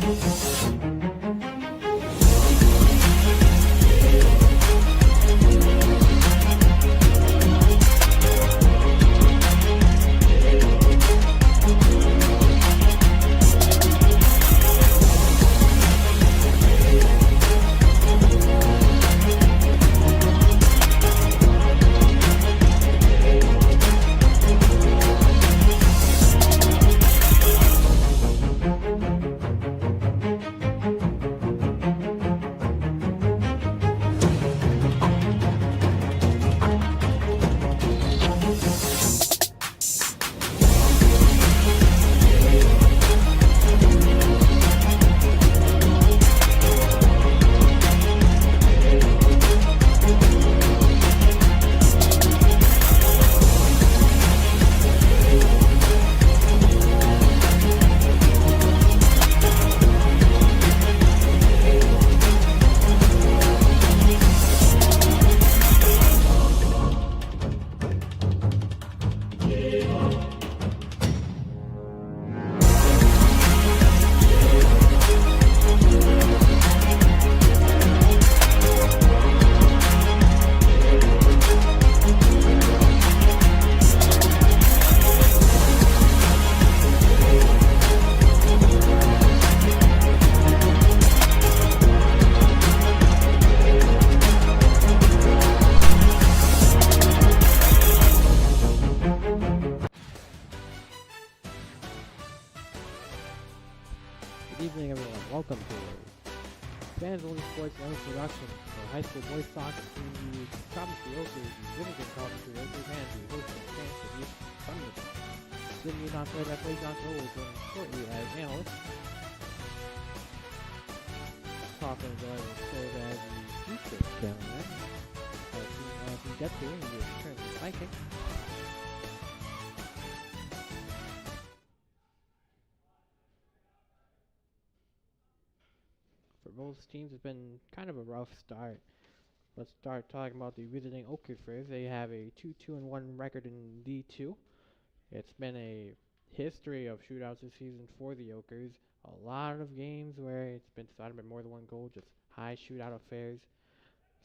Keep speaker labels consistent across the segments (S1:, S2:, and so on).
S1: Good evening, everyone. Welcome to Fans Only Sports Network production for high school boys soccer between the Coventry Oakers, the Vinegar Coventry Oakers, and the hosting Cranston East Thunderbirds. Sitting in on play by play, John Cole will join shortly as analyst. Talking about will serve as the future cameraman. As we get to, he is currently hiking. Both teams have been kind of a rough start. Let's start talking about the visiting Oakers first. They have a 2-2-1 record in D2. It's been a history of shootouts this season for the Oakers. A lot of games where it's been decided by more than one goal, just high shootout affairs.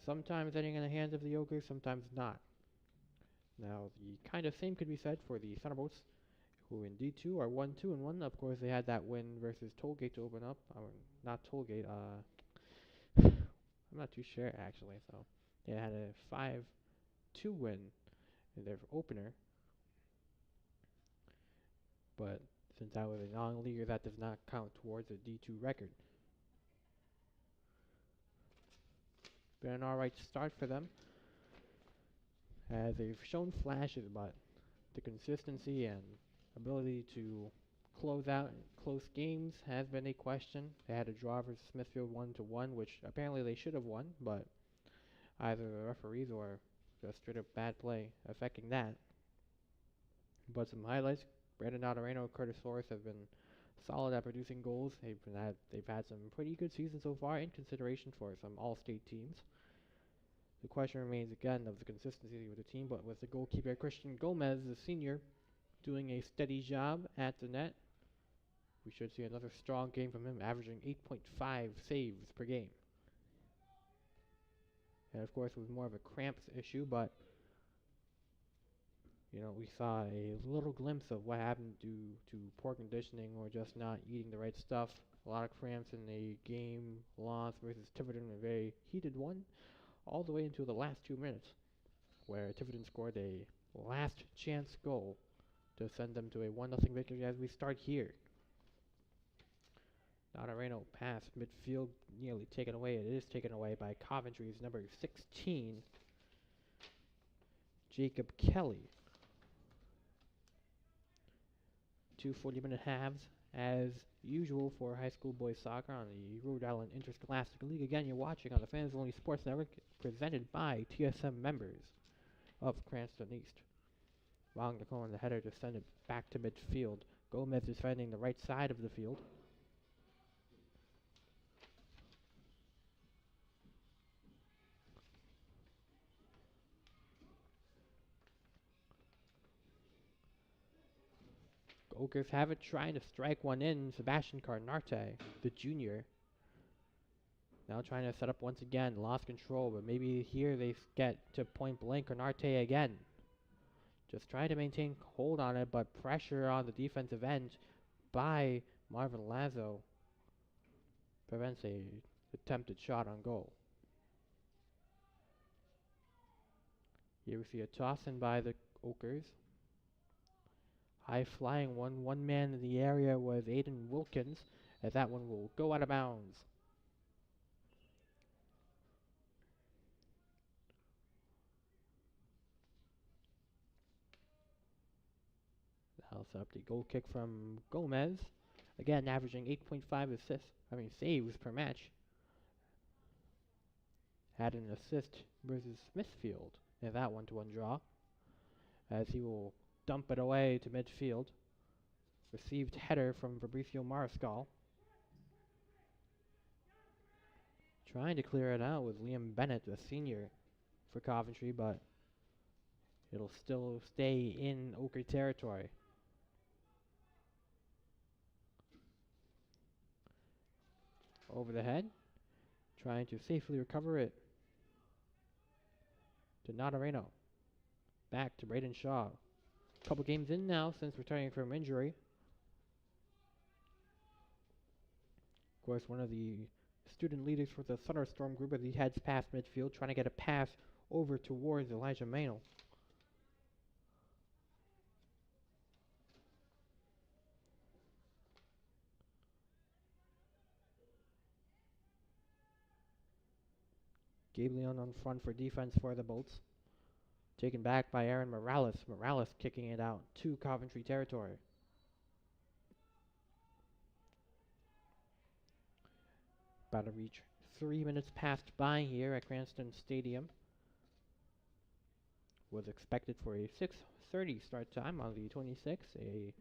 S1: Sometimes ending in the hands of the Oakers, sometimes not. Now, the kind of same could be said for the Thunderbolts, who in D2 are 1-2-1. Of course, they had that win versus Tollgate to open up. Not Tollgate, I'm not too sure actually. So they had a 5-2 win in their opener. But since I was a non-leaguer, that does not count towards a D2 record. Been an alright start for them, as they've shown flashes, but the consistency and ability to close out close games has been a question. They had a draw versus Smithfield 1-1, which apparently they should have won, but either the referees or just straight up bad play affecting that. But some highlights: Brandon Nadareno, Curtis Forrest have been solid at producing goals. They've had some pretty good seasons so far, in consideration for some all-state teams. The question remains again of the consistency with the team, but with the goalkeeper Christian Gomez, the senior, doing a steady job at the net, we should see another strong game from him, averaging 8.5 saves per game. And of course, it was more of a cramps issue, but we saw a little glimpse of what happened due to poor conditioning or just not eating the right stuff. A lot of cramps in a game loss versus Tiverton, a very heated one, all the way into the last 2 minutes, where Tiverton scored a last chance goal to send them to a 1-0 victory as we start here. Nadareno pass midfield, nearly taken away. It is taken away by Coventry's number 16, Jacob Kelly. 2 40-minute halves, as usual for high school boys soccer on the Rhode Island Interscholastic League. Again, you're watching on the Fans Only Sports Network, presented by TSM members of Cranston East. Wrong to call on the header to send it back to midfield. Gomez is defending the right side of the field. Okers have it, trying to strike one in. Sebastian Carnarte, the junior. Now trying to set up once again. Lost control, but maybe here they get to point blank. Carnarte again. Just trying to maintain hold on it, but pressure on the defensive end by Marvin Lazo prevents a attempted shot on goal. Here we see a toss in by the Okers. High flying one man in the area was Aiden Wilkins, as that one will go out of bounds. That'll set up the goal kick from Gomez. Again, averaging 8.5 saves per match. Had an assist versus Smithfield in that 1-1 draw, as he will dump it away to midfield. Received header from Fabricio Mariscal. Trying to clear it out with Liam Bennett, a senior for Coventry, but it'll still stay in Oker territory. Over the head, trying to safely recover it to Nadareno. Back to Braden Shaw. Couple games in now since returning from injury. Of course, one of the student leaders for the Thunderstorm group as he heads past midfield, trying to get a pass over towards Elijah Maynell. Gabe Leon on front for defense for the Bolts. Taken back by Aaron Morales. Morales kicking it out to Coventry territory. About to reach 3 minutes passed by here at Cranston Stadium. Was expected for a 6:30 start time on the 26th. A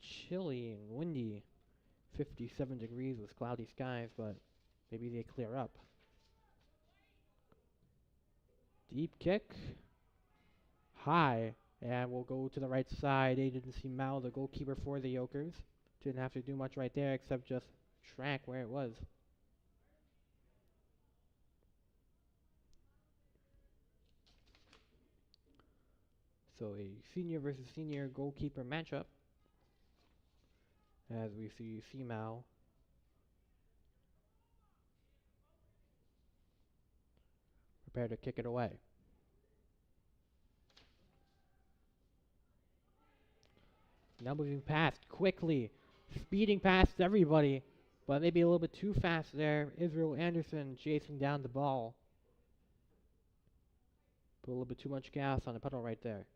S1: chilly and windy 57 degrees with cloudy skies, but maybe they clear up. Deep kick. High. And we'll go to the right side. Aiden Simao, the goalkeeper for the Okers. Didn't have to do much right there except just track where it was. So a senior versus senior goalkeeper matchup. As we see Simao prepare to kick it away. Now moving past quickly, speeding past everybody, but maybe a little bit too fast there. Israel Anderson chasing down the ball. Put a little bit too much gas on the pedal right there.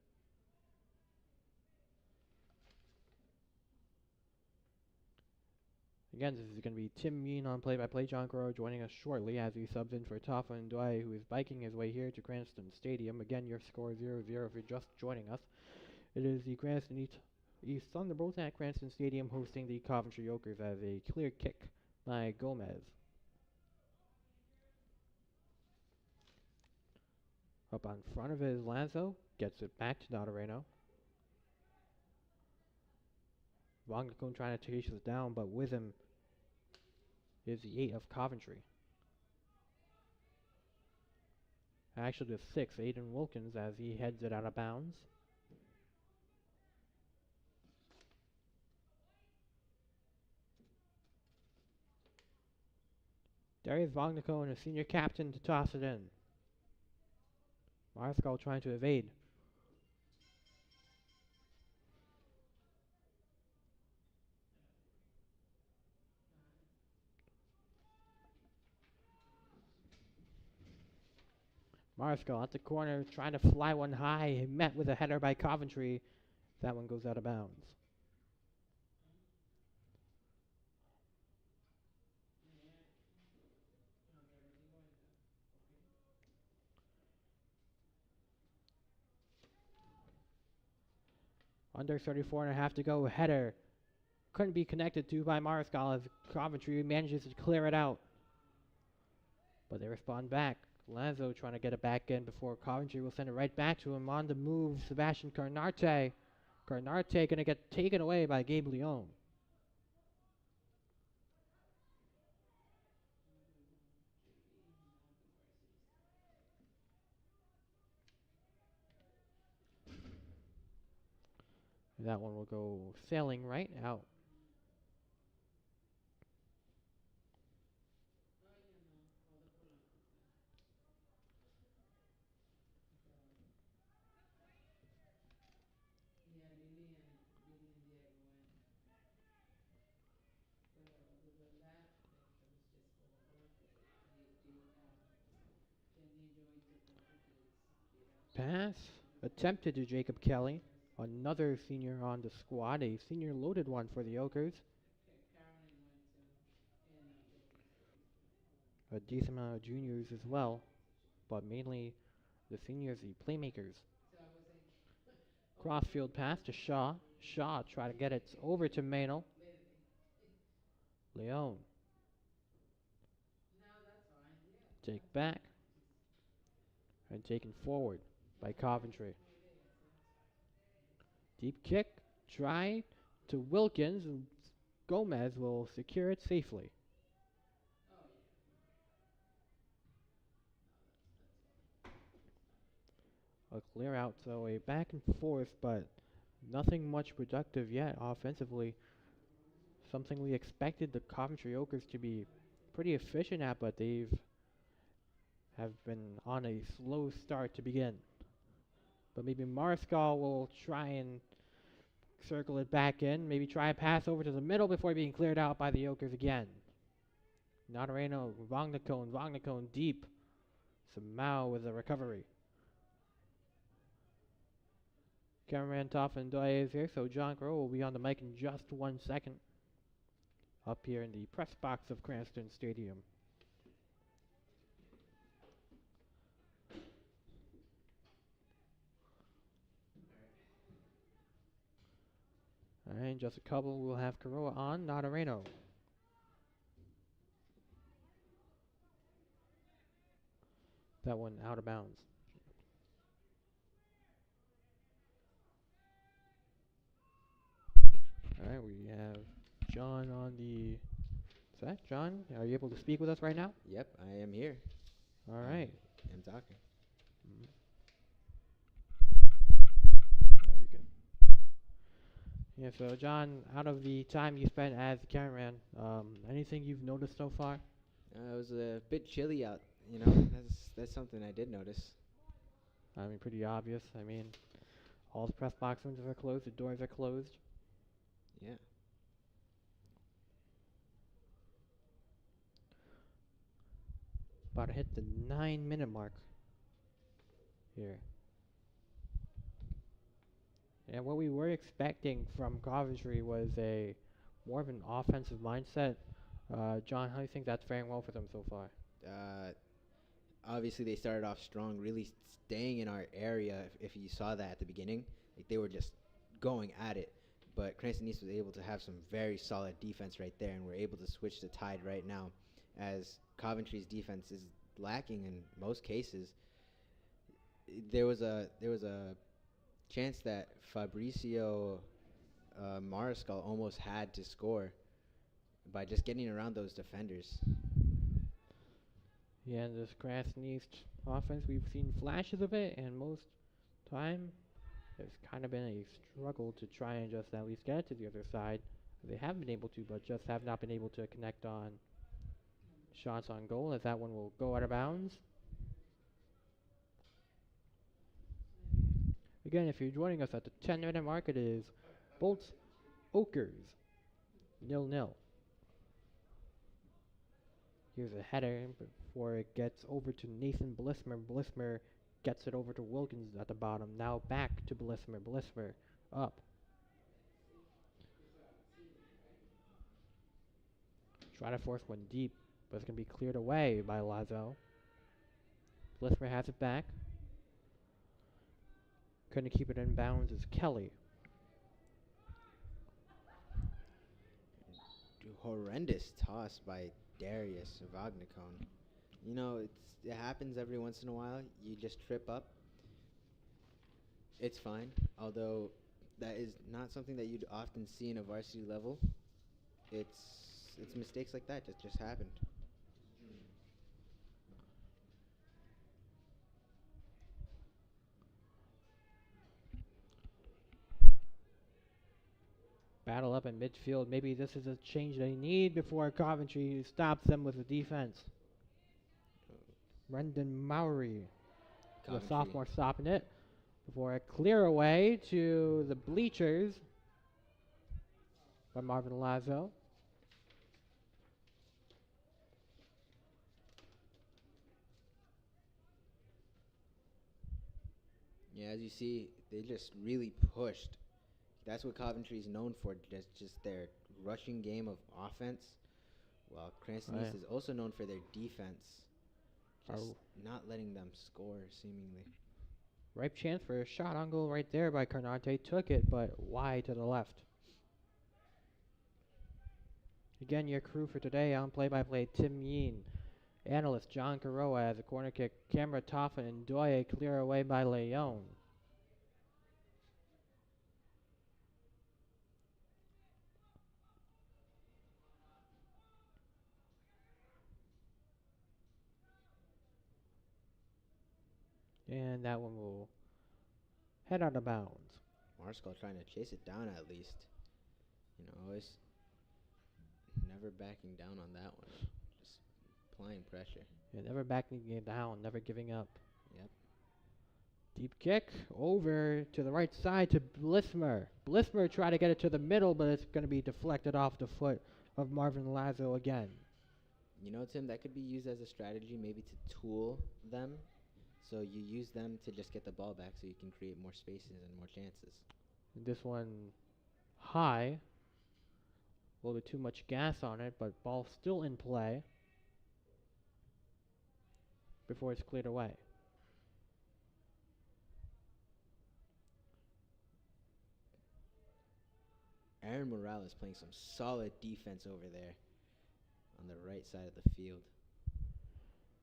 S1: Again, this is going to be Tim Mean on play-by-play. John Crow joining us shortly as he subs in for Tafa Ndwai, who is biking his way here to Cranston Stadium. Again, your score 0-0 if you're just joining us. It is the Cranston East Thunderbolts at Cranston Stadium hosting the Coventry Okers as a clear kick by Gomez. Up on front of it is Lazo. Gets it back to Nadareno. Wongakon trying to chase us down, but with him is the 8 of Coventry. Actually, the 6, Aiden Wilkins, as he heads it out of bounds. Darius Wongakon, a senior captain, to toss it in. Mariscal trying to evade. Mariscal at the corner, trying to fly one high, met with a header by Coventry. That one goes out of bounds. Under 34.5 to go, header. Couldn't be connected to by Mariscal as Coventry manages to clear it out. But they respond back. Lazo trying to get it back in before Coventry will send it right back to him. On the move, Sebastian Carnarte Garnarte gonna get taken away by Gabe Leone. That one will go sailing right out. Pass attempted to Jacob Kelly, another senior on the squad, a senior loaded one for the Okers. A decent amount of juniors as well, but mainly the seniors, the playmakers. Crossfield pass to Shaw. Shaw try to get it over to Manel. Leone. Take back and taken forward by Coventry. Deep kick. Try to Wilkins. And Gomez will secure it safely. A clear out, so a back and forth, but nothing much productive yet offensively. Something we expected the Coventry Okers to be pretty efficient at, but they've have been on a slow start to begin. But maybe Marscal will try and circle it back in. Maybe try a pass over to the middle before being cleared out by the Okers again. Nadareno, Vognacone deep. Samau with a recovery. Cameraman Toff and Doye is here, so John Crow will be on the mic in just 1 second. Up here in the press box of Cranston Stadium. Alright, just a couple. We'll have Karoa on, Nadareno. That one out of bounds. Alright, we have John on the... Is that John? Are you able to speak with us right now?
S2: Yep, I am here.
S1: Alright.
S2: I'm talking.
S1: There we go. Yeah, so John, out of the time you spent as the cameraman, anything you've noticed so far?
S2: It was a bit chilly out, you know. That's something I did notice.
S1: I mean, pretty obvious. I mean, all the press box windows are closed, the doors are closed.
S2: Yeah.
S1: About to hit the 9-minute mark here. And what we were expecting from Coventry was a more of an offensive mindset. John, how do you think that's faring well for them so far?
S2: Obviously, they started off strong, really staying in our area. If you saw that at the beginning, like they were just going at it. But Cranston East was able to have some very solid defense right there, and we're able to switch the tide right now, as Coventry's defense is lacking in most cases. There was a chance that Fabricio Mariscal almost had to score by just getting around those defenders.
S1: Yeah, in this Cranston East offense, we've seen flashes of it, and most time, it's kind of been a struggle to try and just at least get it to the other side. They have been able to, but just have not been able to connect on shots on goal, as that one will go out of bounds. Again, if you're joining us at the 10-minute mark, it is Bolts Okers 0-0. Here's a header before it gets over to Nathan Blismer. Blismer gets it over to Wilkins at the bottom. Now back to Blismer. Blismer up. Try to force one deep, but it's going to be cleared away by Lazo. Blismer has it back. Couldn't keep it in bounds is Kelly.
S2: Horrendous toss by Darius Vognacone. You know, it happens every once in a while. You just trip up. It's fine. Although that is not something that you'd often see in a varsity level. It's mistakes like that that just happened.
S1: Battle up in midfield. Maybe this is a change they need before Coventry stops them with the defense. Brendan Mowry, the
S2: Coventry.
S1: sophomore, stopping it before a clear away to the bleachers by Marvin Lazo.
S2: Yeah, as you see, they just really pushed. That's what Coventry is known for, just their rushing game of offense. While Cranston East
S1: Right.
S2: is also known for their defense, just
S1: Oh.
S2: not letting them score, seemingly.
S1: Ripe chance for a shot on goal right there by Carnante. Took it, but wide to the left. Again, your crew for today on play-by-play: Tim Yeen, analyst John Caroa as a corner kick, Camera Toffin and Doye clear away by Leon. And that one will head out of bounds.
S2: Marscal trying to chase it down at least. Always never backing down on that one. Just applying pressure.
S1: Yeah, never backing it down, never giving up.
S2: Yep.
S1: Deep kick over to the right side to Blismer. Blismer tried to get it to the middle, but it's going to be deflected off the foot of Marvin Lazo again.
S2: Tim, that could be used as a strategy maybe to tool them. So you use them to just get the ball back so you can create more spaces and more chances.
S1: This one high. A little bit too much gas on it, but ball still in play before it's cleared away.
S2: Aaron Morales playing some solid defense over there on the right side of the field.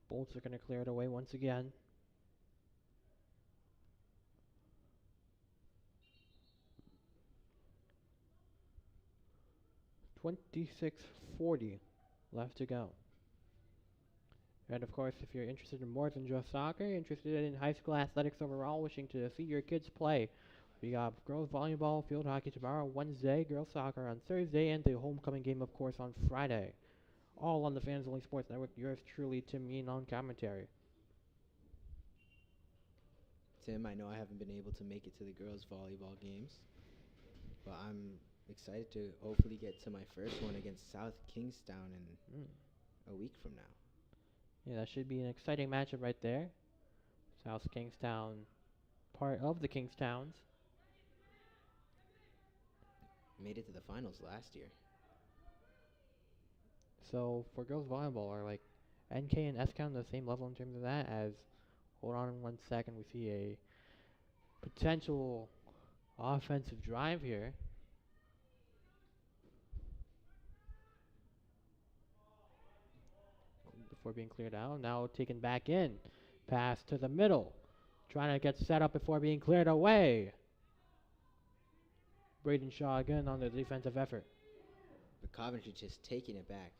S1: Bolts are going to clear it away once again. .26:40 left to go. And of course, if you're interested in more than just soccer, interested in high school athletics overall, wishing to see your kids play, we got girls volleyball, field hockey tomorrow, Wednesday, girls soccer on Thursday, and the homecoming game, of course, on Friday. All on the Fans Only Sports Network. Yours truly, Tim Yeen, on commentary.
S2: Tim, I know I haven't been able to make it to the girls' volleyball games, but I'm excited to hopefully get to my first one against South Kingstown in a week from now.
S1: Yeah, that should be an exciting matchup right there. South Kingstown, part of the Kingstowns.
S2: Made it to the finals last year.
S1: So for girls volleyball, are like NK and SK on the same level in terms of that? As, hold on 1 second, we see a potential offensive drive here. Before being cleared out, now taken back in. Pass to the middle. Trying to get set up before being cleared away. Braden Shaw again on the defensive effort.
S2: But Coventry just taking it back,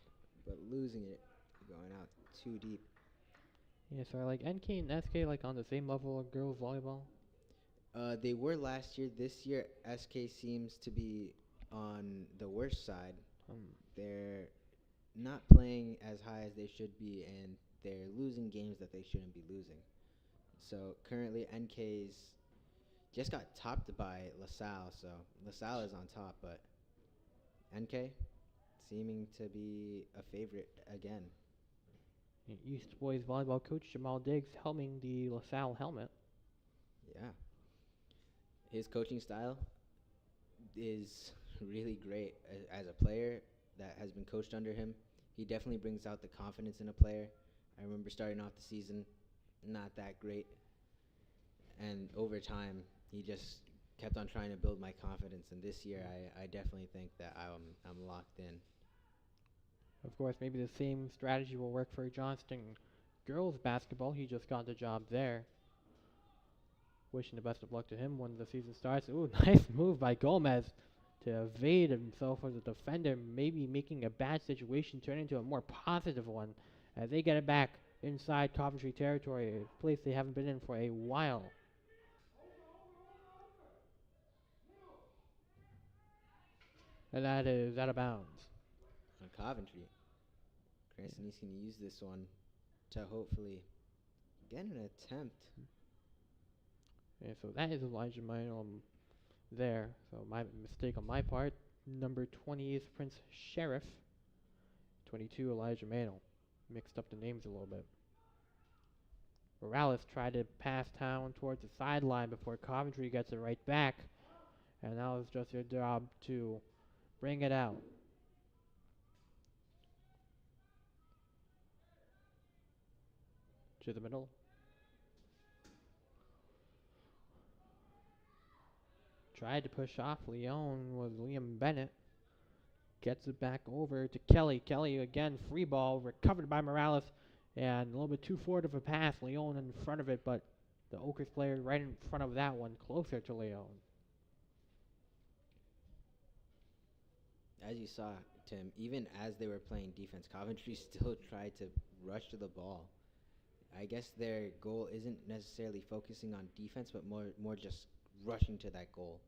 S2: but losing it, going out too deep.
S1: Yeah, so are like NK and SK like on the same level of girls volleyball?
S2: They were last year. This year, SK seems to be on the worst side. They're not playing as high as they should be, and they're losing games that they shouldn't be losing. So currently, NK's just got topped by LaSalle, so LaSalle is on top, but NK seeming to be a favorite again.
S1: East Boys volleyball coach Jamal Diggs helming the LaSalle helmet.
S2: Yeah. His coaching style is really great as a player that has been coached under him. He definitely brings out the confidence in a player. I remember starting off the season not that great, and over time he just kept on trying to build my confidence, and this year I definitely think that I'm locked in.
S1: Of course, maybe the same strategy will work for Johnston girls basketball. He just got the job there. Wishing the best of luck to him when the season starts. Ooh, nice move by Gomez to evade himself as a defender, maybe making a bad situation turn into a more positive one as they get it back inside Coventry territory, a place they haven't been in for a while. And that is out of bounds.
S2: On Coventry. Cranston is going to use this one to hopefully get an attempt.
S1: And so that is Elijah Manuel there. So my mistake on my part. Number 20 is Prince Sheriff. 22 Elijah Manuel. Mixed up the names a little bit. Morales tried to pass down towards the sideline before Coventry gets it right back. And now it's just your job to bring it out. To the middle. Tried to push off Leon with Liam Bennett. Gets it back over to Kelly. Kelly again, free ball, recovered by Morales. And a little bit too forward of a pass. Leon in front of it, but the Ochres player right in front of that one, closer to Leon.
S2: As you saw, Tim, even as they were playing defense, Coventry still tried to rush to the ball. I guess their goal isn't necessarily focusing on defense, but more just rushing to that goal,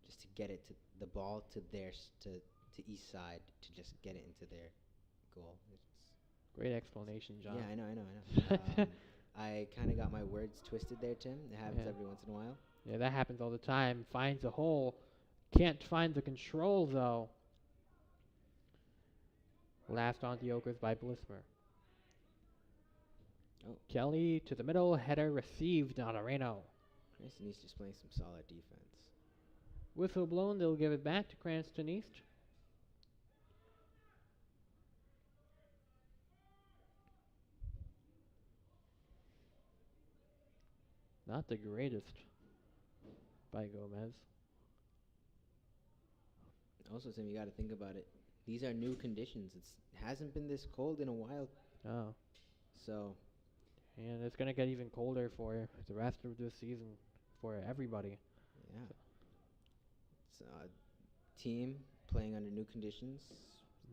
S2: just to get it to the ball to to east side to just get it into their goal.
S1: Great explanation, John.
S2: Yeah, I know. I kind of got my words twisted there, Tim. It happens every once in a while.
S1: Yeah, that happens all the time. Finds a hole. Can't find the control, though. Last on the Ochres by Blismer.
S2: Oh.
S1: Kelly to the middle. Header received on Areno.
S2: Cranston East just playing some solid defense.
S1: Whistle blown. They'll give it back to Cranston East. Not the greatest by Gomez.
S2: Also, Tim, you got to think about it. These are new conditions. It hasn't been this cold in a while.
S1: Oh.
S2: So.
S1: And it's going to get even colder for the rest of this season for everybody.
S2: Yeah. It's a team playing under new conditions.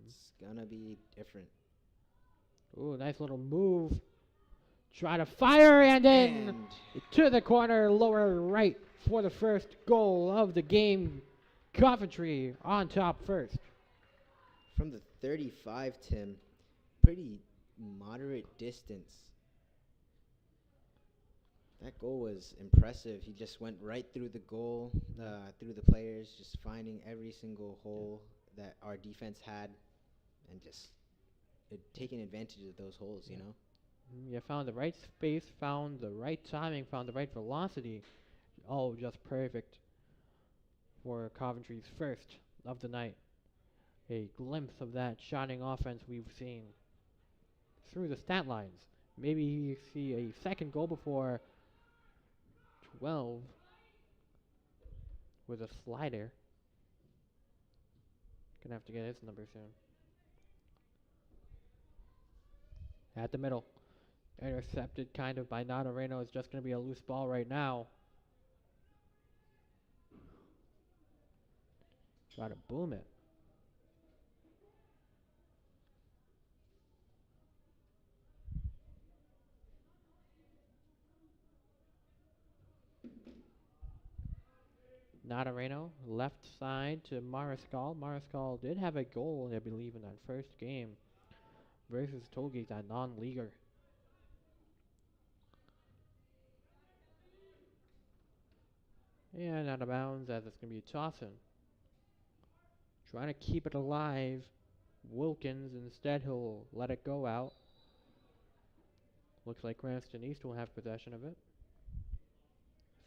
S2: It's going to be different.
S1: Ooh, nice little move. Try to fire and in to the corner, lower right for the first goal of the game. Coventry on top first.
S2: From the 35, Tim, pretty moderate distance. That goal was impressive. He just went right through the goal, through the players, just finding every single hole that our defense had and just taking advantage of those holes, you know?
S1: You found the right space, found the right timing, found the right velocity. Oh, just perfect for Coventry's first of the night. A glimpse of that shining offense we've seen through the stat lines. Maybe you see a second goal before 12 with a slider. Gonna have to get his number soon. At the middle. Intercepted kind of by Nadareno. It's just going to be a loose ball right now. Try to boom it. Nadareno, left side to Mariscal. Mariscal did have a goal, I believe, in that first game versus Tollgate, that non-leaguer. And out of bounds as it's going to be a toss-in. Trying to keep it alive. Wilkins, instead, he'll let it go out. Looks like Cranston East will have possession of it.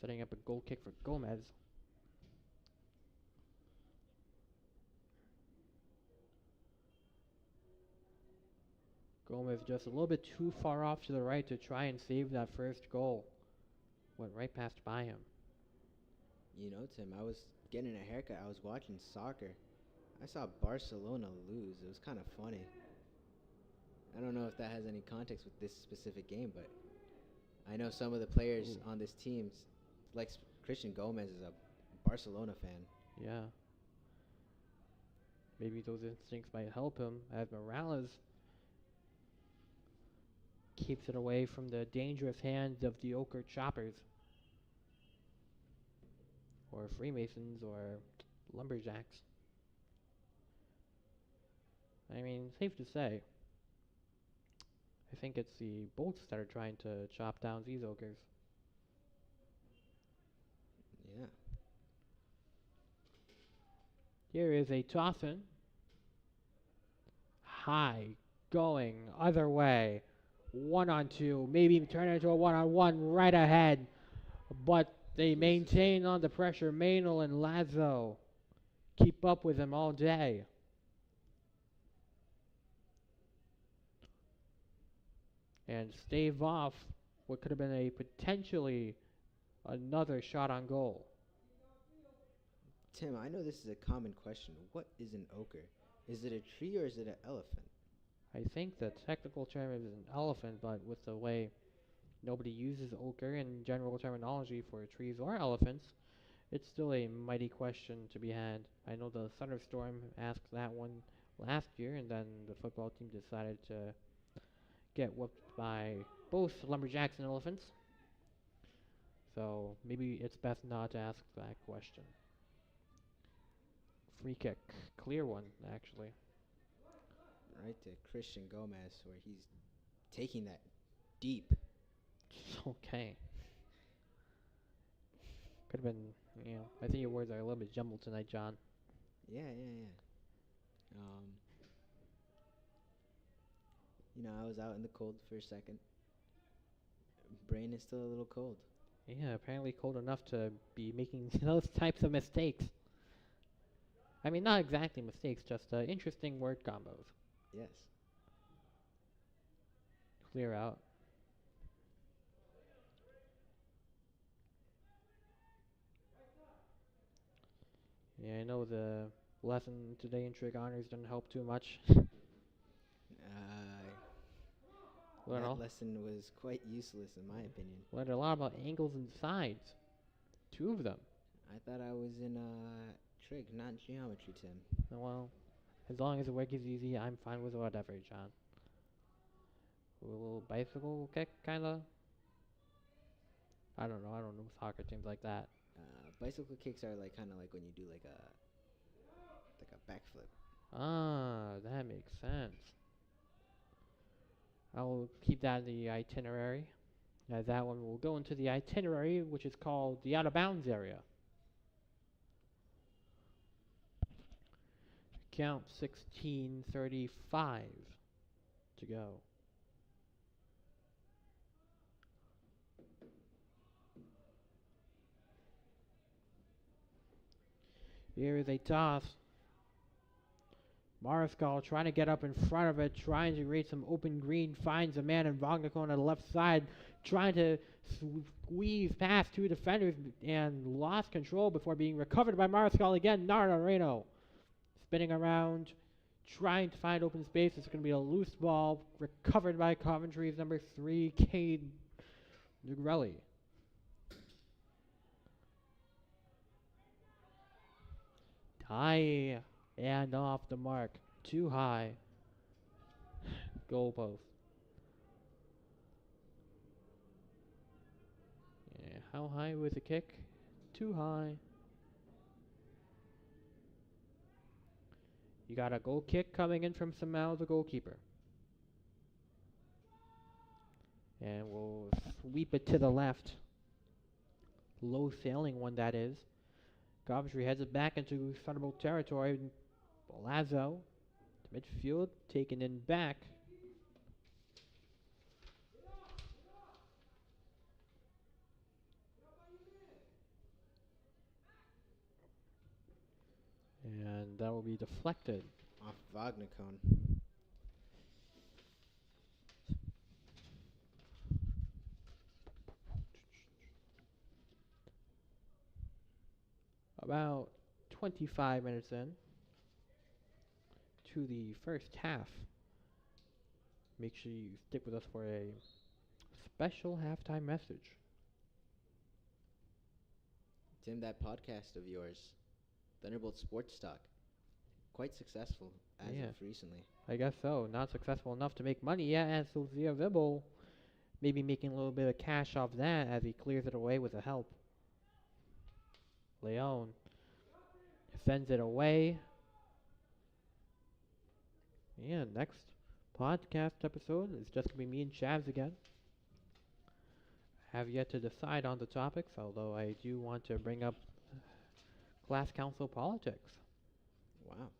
S1: Setting up a goal kick for Gomez. Gomez just a little bit too far off to the right to try and save that first goal. Went right past by him.
S2: You know, Tim, I was getting a haircut. I was watching soccer. I saw Barcelona lose. It was kind of funny. I don't know if that has any context with this specific game, but I know some of the players on this team Christian Gomez is a Barcelona fan.
S1: Yeah, maybe those instincts might help him as Morales keeps it away from the dangerous hands of the Ochre Choppers, or Freemasons, or Lumberjacks. I mean, safe to say, I think it's the Bolts that are trying to chop down these Ochres.
S2: Yeah.
S1: Here is a tossin. High, going other way. 1-on-2, maybe turn it into a 1-on-1 right ahead. But they maintain on the pressure. Maynell and Lazo keep up with him all day. And stave off what could have been a potentially another shot on goal.
S2: Tim, I know this is a common question. What is an ochre? Is it a tree or is it an elephant?
S1: I think the technical term is an elephant, but with the way nobody uses ochre in general terminology for trees or elephants, it's still a mighty question to be had. I know the Thunderstorm asked that one last year, and then the football team decided to get whooped by both Lumberjacks and Elephants. So maybe it's best not to ask that question. Free kick. Clear one, actually.
S2: Right to Christian Gomez, where he's taking that deep.
S1: Okay. Could have been, I think your words are a little bit jumbled tonight, John.
S2: Yeah. I was out in the cold for a second. Brain is still a little cold.
S1: Yeah, apparently cold enough to be making those types of mistakes. I mean, not exactly mistakes, just interesting word combos.
S2: Yes.
S1: Clear out. Yeah, I know the lesson today in trig honors didn't help too much.
S2: That lesson was quite useless in my opinion.
S1: Learned a lot about angles and sides. 2 of them.
S2: I thought I was in trig, not geometry, Tim.
S1: Well, as long as the work is easy, I'm fine with whatever, John. A little bicycle kick, kinda. I don't know soccer teams like that.
S2: Bicycle kicks are kind of like when you do like a backflip.
S1: Ah, that makes sense. I'll keep that in the itinerary. That one will go into the itinerary, which is called the out of bounds area. Count 16:35 to go. Here is a toss. Mariscal trying to get up in front of it, trying to create some open green, finds a man in Wagner on the left side, trying to squeeze past 2 defenders and lost control before being recovered by Mariscal again. Nardo spinning around, trying to find open space. It's going to be a loose ball, recovered by Coventry's number 3, Cade Negrelli. High and off the mark. Too high. Goal post. Yeah, how high was the kick? Too high. You got a goal kick coming in from Samal, the goalkeeper. And we'll sweep it to the left. Low sailing one, that is. Coventry heads it back into Thunderbolt territory. Lazo to midfield, taken in back. And that will be deflected.
S2: Off Wagner cone.
S1: About 25 minutes in to the first half. Make sure you stick with us for a special halftime message.
S2: Tim, that podcast of yours, Thunderbolt Sports Talk, quite successful as
S1: Yeah,
S2: of recently.
S1: I guess so. Not successful enough to make money yet, and so Zia Vibble maybe making a little bit of cash off that as he clears it away with the help. Leon sends it away. And next podcast episode is just going to be me and Chavs again. Have yet to decide on the topics, although I do want to bring up class council politics.
S2: Wow.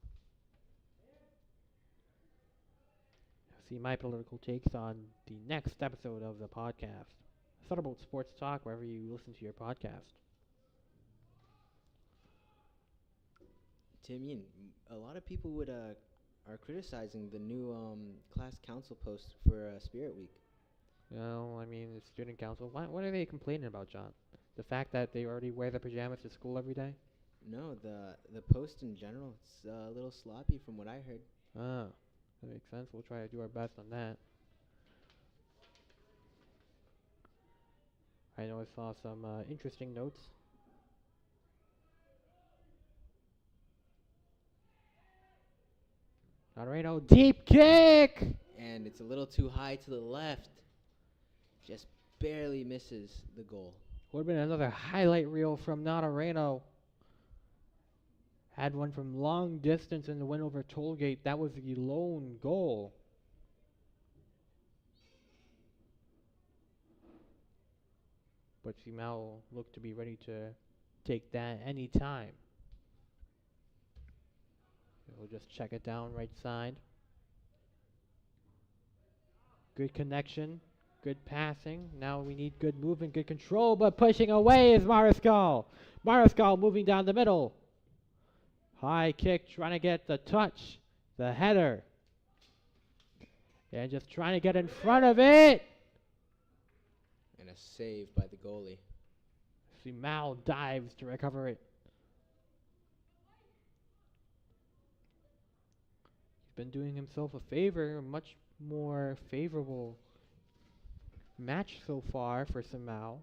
S1: See my political takes on the next episode of the podcast. Thunderbolt Sports Talk, wherever you listen to your podcast.
S2: Tim, a lot of people would are criticizing the new class council post for Spirit Week.
S1: Well, I mean, the student council. What are they complaining about, John? The fact that they already wear the pajamas to school every day?
S2: No, the post in general, it's a little sloppy from what I heard.
S1: Ah, that makes sense. We'll try to do our best on that. I know I saw some interesting notes. Alright, deep kick!
S2: And it's a little too high to the left. Just barely misses the goal.
S1: Would have been another highlight reel from Natareno. Had one from long distance in the win over Tollgate. That was the lone goal. But Simao looked to be ready to take that any time. We'll just check it down right side. Good connection. Good passing. Now we need good movement, good control, but pushing away is Mariscal. Mariscal moving down the middle. High kick, trying to get the touch, the header. And just trying to get in front of it.
S2: And a save by the goalie.
S1: See, Mal dives to recover it. He's been doing himself a favor, a much more favorable match so far for Simao.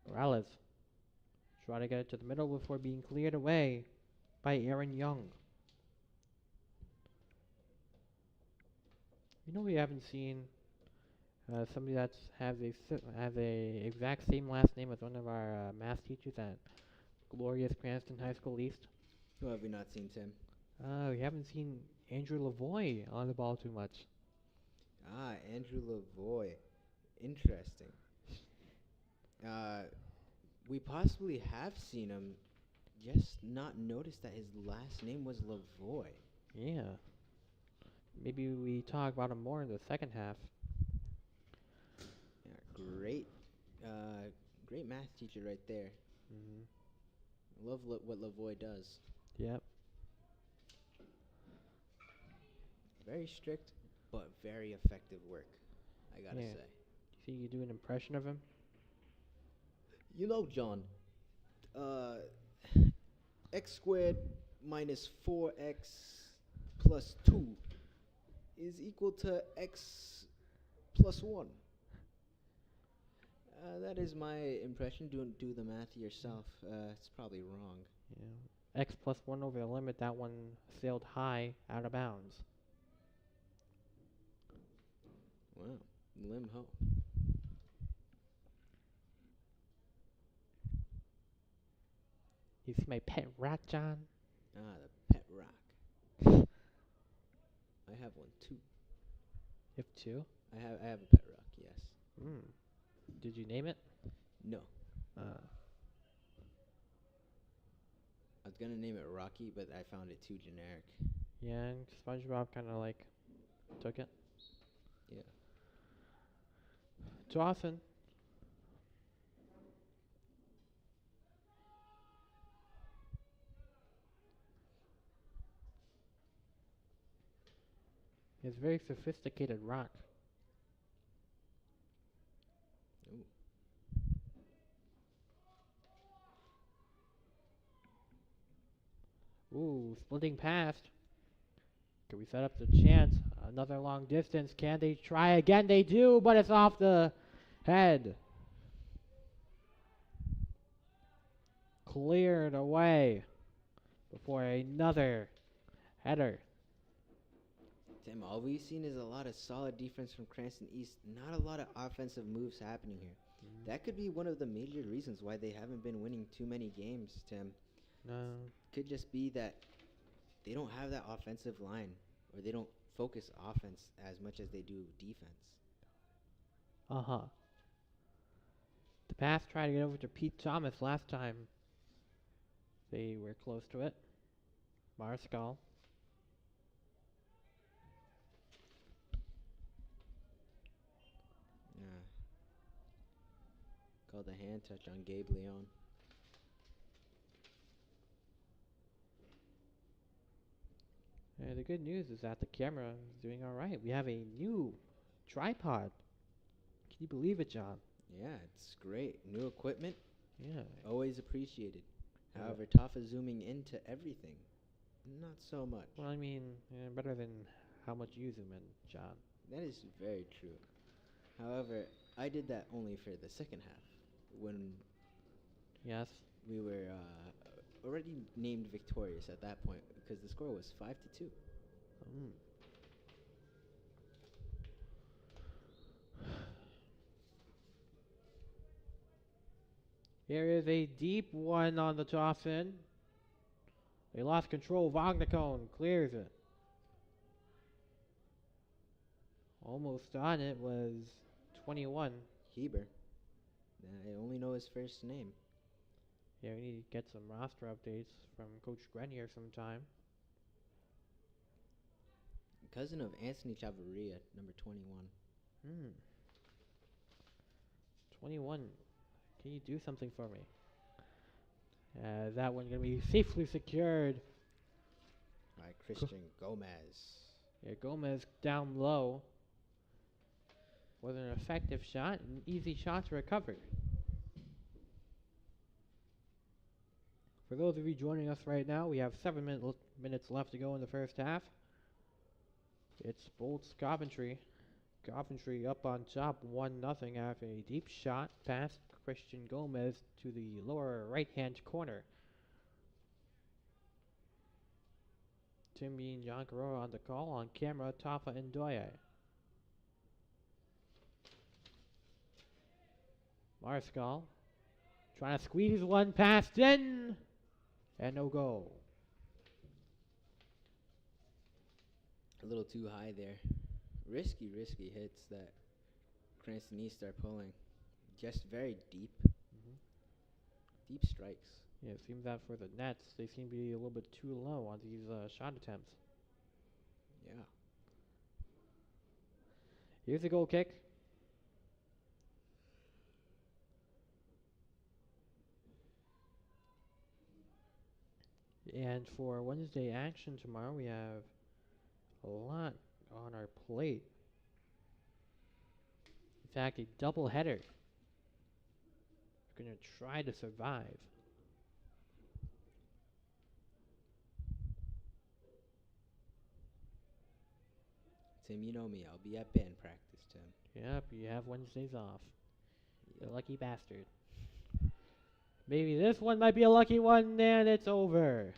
S1: Morales trying to get it to the middle before being cleared away by Aaron Young. You know, we haven't seen somebody that's has a exact same last name as one of our math teachers at glorious Cranston High School East.
S2: Who have we not seen, Tim?
S1: We haven't seen Andrew Lavoie on the ball too much.
S2: Ah, Andrew Lavoie. Interesting. We possibly have seen him, just not noticed that his last name was Lavoie.
S1: Yeah. Maybe we talk about him more in the second half.
S2: Yeah, great math teacher right there. Love what Lavoie does.
S1: Yep.
S2: Very strict, but very effective work, I gotta say.
S1: See, you do an impression of him?
S2: You know, John, x squared minus 4x plus 2 is equal to x plus 1. That is my impression. Do the math yourself. It's probably wrong.
S1: Yeah. X plus 1 over the limit, that one sailed high out of bounds.
S2: Wow. Lim ho.
S1: You see my pet rat, John?
S2: Ah, the pet rock. I have one too.
S1: You have two?
S2: I have a pet rock, yes.
S1: Did you name it?
S2: No. I was gonna name it Rocky, but I found it too generic.
S1: Yeah, and SpongeBob kind of like took it.
S2: Yeah.
S1: Dawson. It's very sophisticated rock.
S2: Ooh.
S1: Ooh, splitting past. Can we set up the chance? Another long distance. Can they try again? They do, but it's off the head. Cleared away before another header.
S2: Tim, all we've seen is a lot of solid defense from Cranston East. Not a lot of offensive moves happening here. That could be one of the major reasons why they haven't been winning too many games, Tim.
S1: No.
S2: Could just be that they don't have that offensive line, or they don't focus offense as much as they do defense.
S1: Uh-huh. The pass tried to get over to Pete Thomas last time. They were close to it. Marscal.
S2: Yeah. Called a hand touch on Gabe Leon.
S1: The good news is that the camera is doing alright. We have a new tripod. Can you believe it, John?
S2: Yeah, it's great. New equipment,
S1: Yeah.
S2: always appreciated.
S1: Yeah.
S2: However, Tafa zooming into everything, not so much.
S1: Well, I mean, better than how much you zoom in, John.
S2: That is very true. However, I did that only for the second half, when
S1: Yes.
S2: we were already named victorious at that point, because the score was 5-2.
S1: Mm. Here is a deep one on the toss in. They lost control. Vognacone clears it. Almost on it was 21.
S2: Heber. I only know his first name.
S1: Yeah, we need to get some roster updates from Coach Grenier sometime.
S2: Cousin of Anthony Chavarria, number 21.
S1: 21. Can you do something for me? That one going to be safely secured.
S2: By Christian Gomez.
S1: Yeah, Gomez down low. Was an effective shot, an easy shot to recover. For those of you joining us right now, we have 7 minutes left to go in the first half. It's Bolts Coventry. Coventry up on top, 1-0 after a deep shot past Christian Gomez to the lower right-hand corner. Timmy and John Carrera on the call. On camera, Tafa and Doye. Marscal trying to squeeze one past in. And no goal.
S2: A little too high there. Risky hits that Cranston East are pulling. Just very deep. Deep strikes.
S1: Yeah, it seems that for the Nets, they seem to be a little bit too low on these shot attempts.
S2: Yeah.
S1: Here's a goal kick. And for Wednesday action tomorrow, we have a lot on our plate. In fact, a double header. We're going to try to survive.
S2: Tim, you know me. I'll be at band practice, Tim.
S1: Yep, you have Wednesdays off. You lucky bastard. Maybe this one might be a lucky one, and it's over.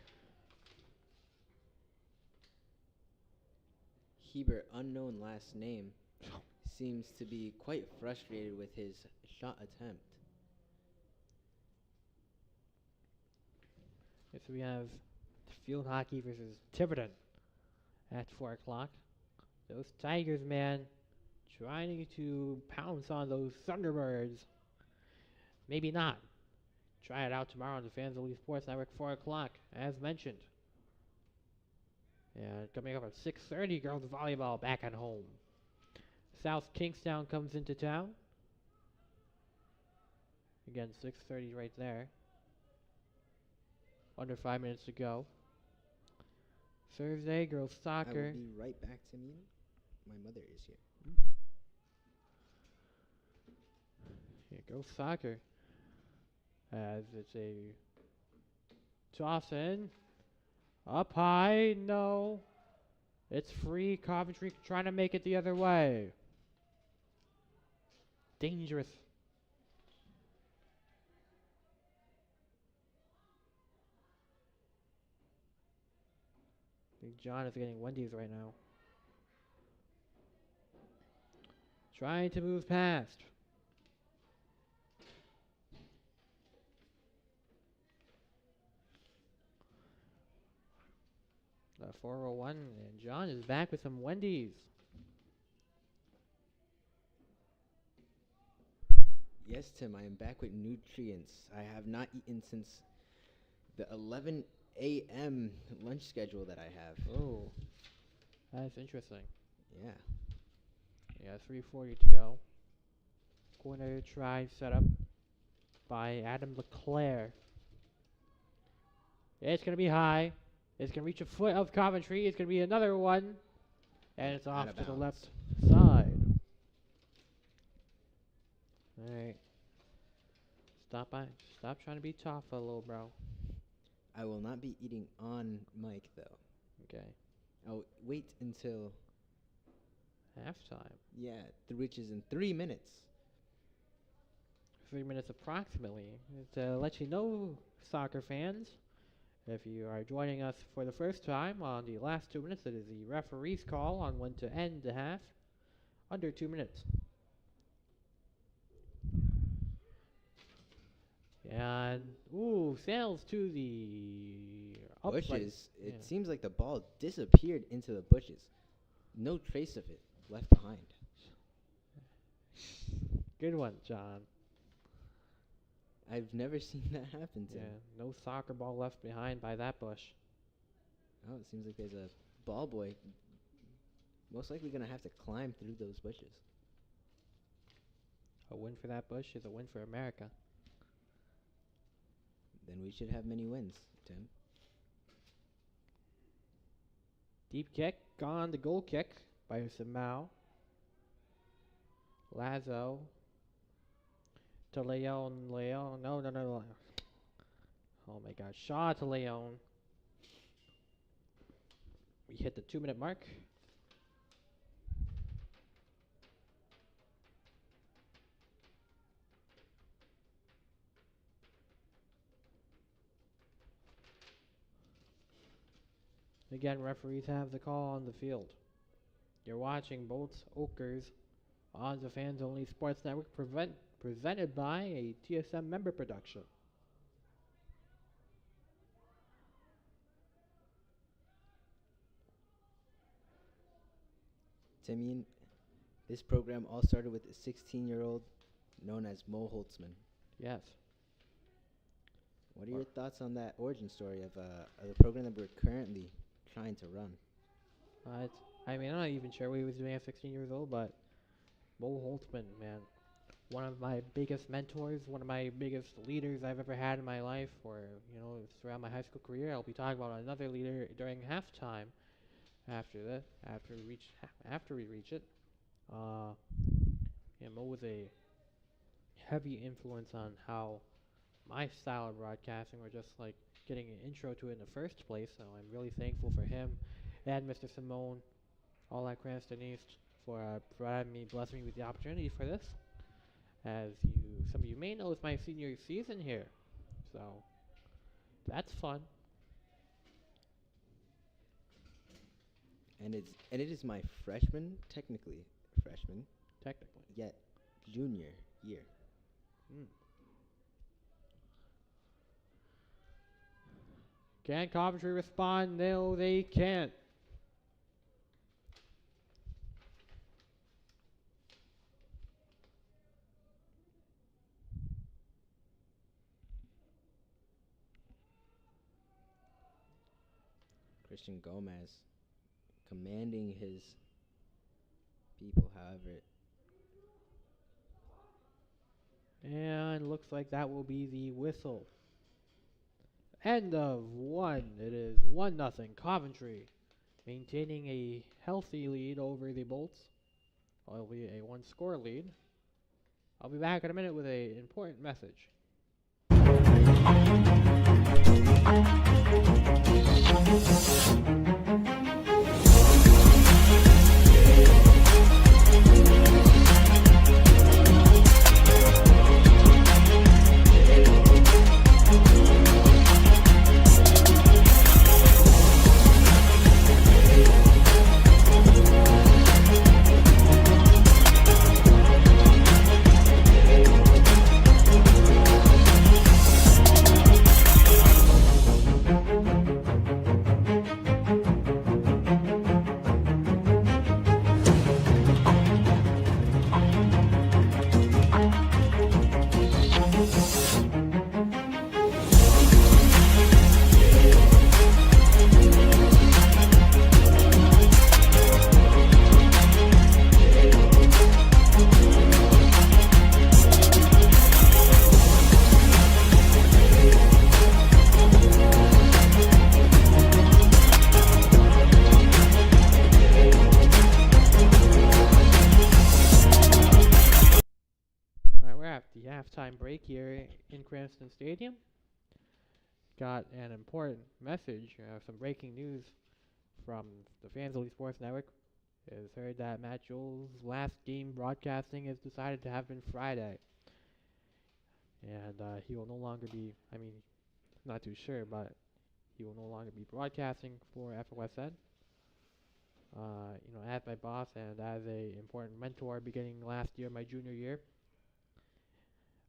S2: Heber, unknown last name, seems to be quite frustrated with his shot attempt.
S1: Okay, so we have field hockey versus Tiverton at 4 o'clock. Those Tigers, man, trying to pounce on those Thunderbirds. Maybe not. Try it out tomorrow on the Fans Elite Sports Network, 4 o'clock, as mentioned. And coming up at 6:30, girls volleyball back at home. South Kingstown comes into town. Again, 6:30 right there. Under 5 minutes to go. Thursday, girls
S2: I
S1: soccer.
S2: will be right back, Tim. my mother is here.
S1: Here goes soccer. As it's a toss in. Up high. No. It's free. Coventry trying to make it the other way. Dangerous. Big John is getting Wendy's right now. Trying to move past. The 401, and John is back with some Wendy's.
S2: Yes, Tim, I am back with nutrients. I have not eaten since the 11 a.m. lunch schedule that I have.
S1: Oh, that's interesting.
S2: Yeah.
S1: Yeah, 3:40 to go. Corner try set up by Adam Leclerc. It's going to be high. It's going to reach a foot of Coventry. It's going to be another one. And it's off to the left side. Alright. Stop trying to be tough, little bro.
S2: I will not be eating on mic, though.
S1: Okay.
S2: I'll wait until...
S1: Halftime.
S2: Yeah, which is in 3 minutes.
S1: 3 minutes approximately. To let you know, soccer fans, if you are joining us for the first time on the last 2 minutes, it is the referee's call on when to end the half. Under 2 minutes. And, sails to the
S2: bushes.
S1: Yeah.
S2: It seems like the ball disappeared into the bushes. No trace of it left behind.
S1: Good one, John.
S2: I've never seen that happen to
S1: Yeah,
S2: me.
S1: no soccer ball left behind by that bush.
S2: Oh, it seems like there's a ball boy most likely going to have to climb through those bushes.
S1: A win for that bush is a win for America.
S2: Then we should have many wins, Tim.
S1: Deep kick, gone the goal kick by Samau. Lazo. To Leon. No. Oh my god. Shaw to Leon. We hit the 2 minute mark. Again, referees have the call on the field. You're watching Bolts Okers on the Fans Only Sports Network presented by a TSM member production.
S2: Timian, this program all started with a 16-year-old known as Mo Holtzman.
S1: Yes.
S2: What are your thoughts on that origin story of the program that we're currently trying to run?
S1: I'm not even sure what he was doing at 16 years old, but Mo Holtzman, man, one of my biggest mentors, one of my biggest leaders I've ever had in my life, or throughout my high school career. I'll be talking about another leader during halftime. After we reach it, Mo was a heavy influence on how my style of broadcasting, or just like getting an intro to it in the first place. So I'm really thankful for him and Mr. Simone, all at Cranston East, for blessing me with the opportunity for this. As some of you may know, it's my senior season here, so that's fun.
S2: And it is my technically freshman, yet junior year.
S1: Can Coventry respond? No, they can't.
S2: Christian Gomez commanding his people, however.
S1: And looks like that will be the whistle. End of one. It is 1-0 Coventry maintaining a healthy lead over the Bolts, albeit a one-score lead. I'll be back in a minute with an important message. Alright, we're at the halftime break here in Cranston Stadium. Got an important message, some breaking news from the Fans Elite Sports Network. It's heard that Matt Joel's last game broadcasting is decided to have been Friday. And he will no longer be, not too sure, but he will no longer be broadcasting for FOSN. As my boss and as a important mentor beginning last year, my junior year,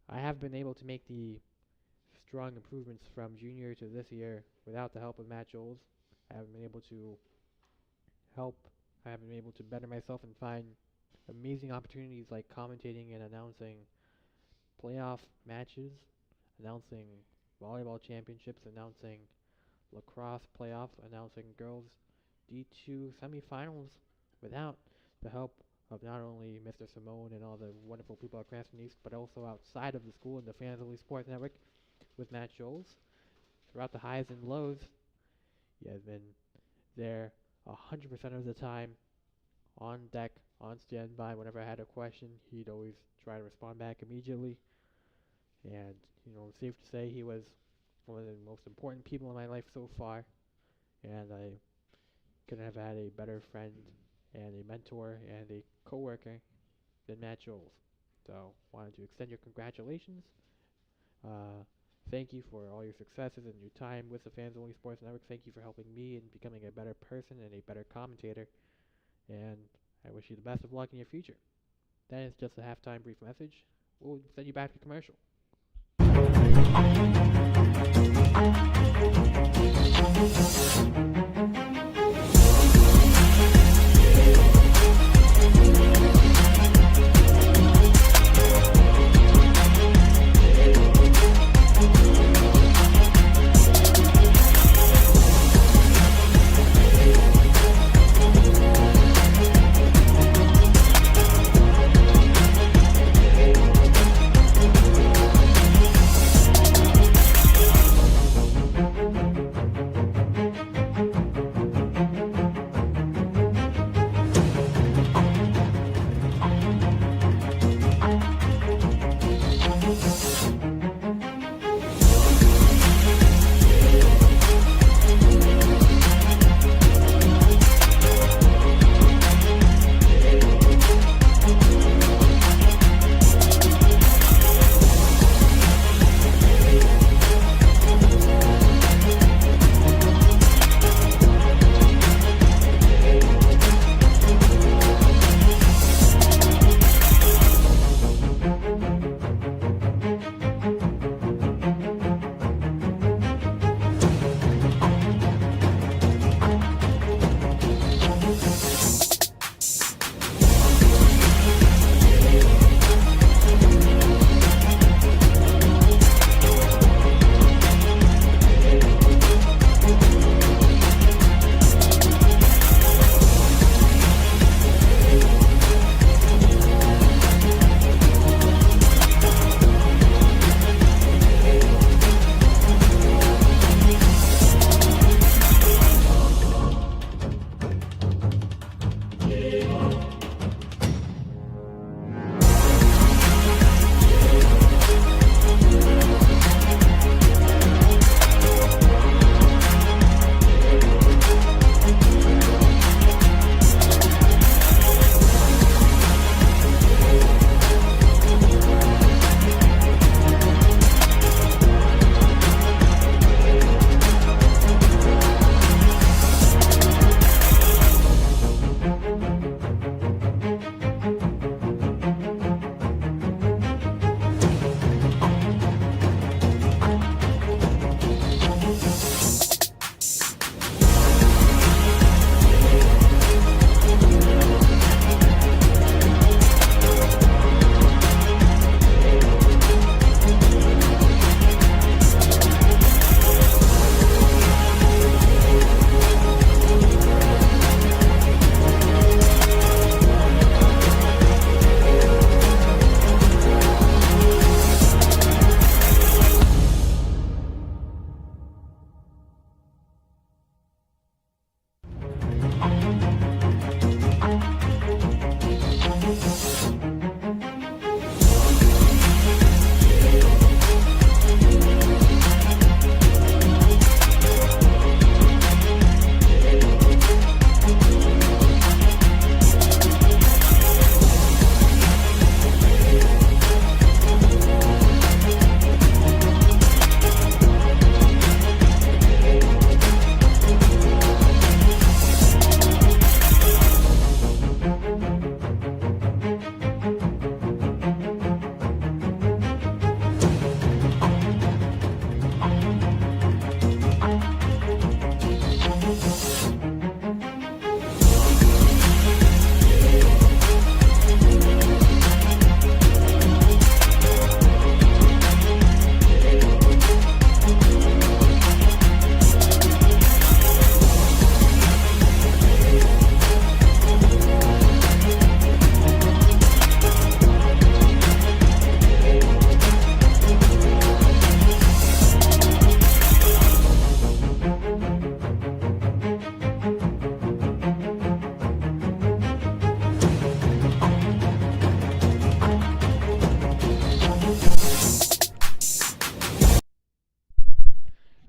S1: I have been able to make the strong improvements from junior to this year without the help of Matt Joels. I haven't been able to better myself and find amazing opportunities like commentating and announcing playoff matches, announcing volleyball championships, announcing lacrosse playoffs, announcing girls D2 semifinals without the help of not only Mr. Simone and all the wonderful people at Cranston East, but also outside of the school and the Fans Elite Sports Network with Matt Joels. Throughout the highs and lows, he has been there 100% of the time, on deck, on standby. Whenever I had a question, he'd always try to respond back immediately. And, safe to say he was one of the most important people in my life so far. And I couldn't have had a better friend and a mentor and a co-worker than Matt Joels. So, wanted to extend your congratulations. Thank you for all your successes and your time with the Fans Only Sports Network. Thank you for helping me in becoming a better person and a better commentator. And I wish you the best of luck in your future. That is just a halftime brief message. We'll send you back to commercial.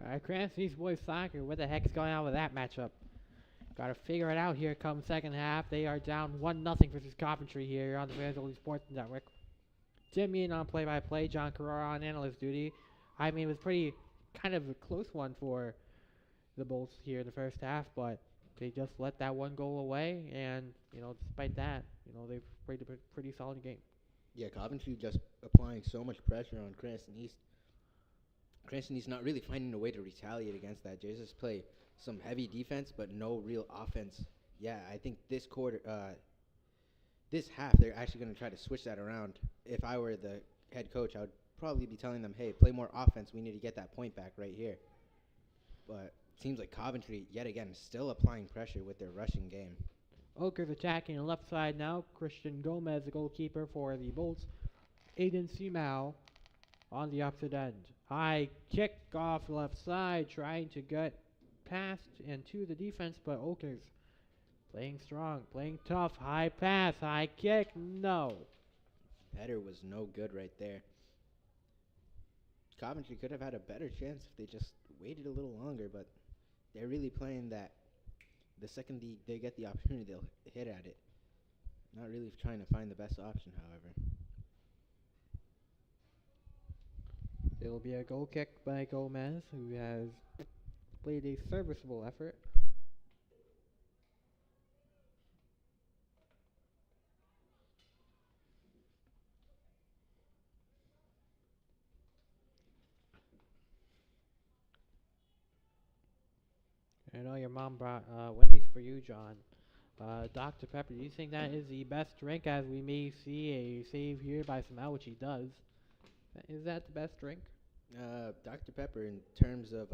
S1: Alright, Cranston East Boys Soccer. What the heck is going on with that matchup? Gotta figure it out here come second half. They are down 1-0 versus Coventry here on the Venezuela Sports Network. Jim Mean on play-by-play, John Carrara on analyst duty. I mean, it was pretty kind of a close one for the Bolts here in the first half, but they just let that one goal away, and, despite that, they've played a pretty solid game.
S2: Yeah, Coventry just applying so much pressure on Cranston East. Cranston East not really finding a way to retaliate against that. They just play some heavy defense, but no real offense. Yeah, I think this half, they're actually going to try to switch that around. If I were the head coach, I would probably be telling them, hey, play more offense. We need to get that point back right here. But it seems like Coventry, yet again, still applying pressure with their rushing game.
S1: Oker's attacking the left side now. Christian Gomez, the goalkeeper for the Bolts. Aiden Simao on the opposite end. High kick off left side, trying to get past and to the defense, but Oker's playing strong, playing tough. High pass, high kick, no.
S2: Header was no good right there. Coventry could have had a better chance if they just waited a little longer, but they're really playing that. The second they get the opportunity, they'll hit at it. Not really trying to find the best option, however.
S1: It'll be a goal kick by Gomez, who has played a serviceable effort. I know your mom brought Wendy's for you, John. Dr. Pepper, do you think that is the best drink, as we may see a save here by Samau, which he does? Is that the best drink?
S2: Dr. Pepper, in terms of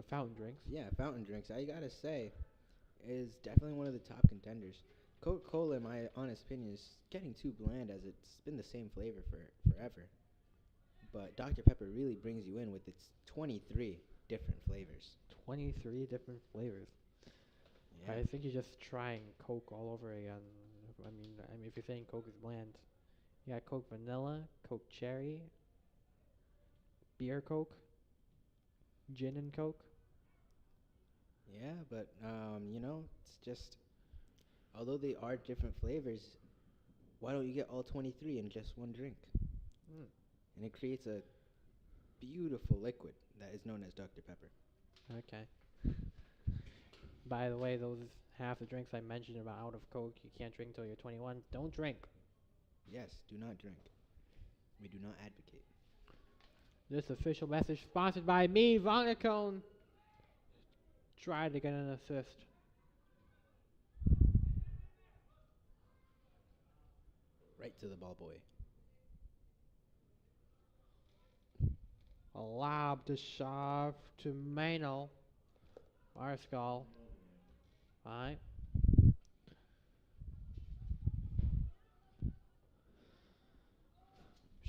S1: fountain drinks.
S2: Yeah, fountain drinks, I gotta say, is definitely one of the top contenders. Coca-Cola, in my honest opinion, is getting too bland, as it's been the same flavor for forever. But Dr. Pepper really brings you in with its 23 different flavors.
S1: 23 different flavors.
S2: Yeah.
S1: I think you're just trying Coke all over again. I mean, if you're saying Coke is bland, you got Coke Vanilla, Coke Cherry, Beer Coke, Gin and Coke.
S2: Yeah, but it's just, although they are different flavors, why don't you get all 23 in just one drink? And it creates a beautiful liquid that is known as Dr. Pepper.
S1: Okay. By the way, those half the drinks I mentioned about out of Coke, you can't drink until you're 21. Don't drink.
S2: Yes, do not drink. We do not advocate.
S1: This official message sponsored by me, Vonacone. Tried to get an assist.
S2: Right to the ball boy.
S1: A lob to Shaw to Mano. Marscal. Alright.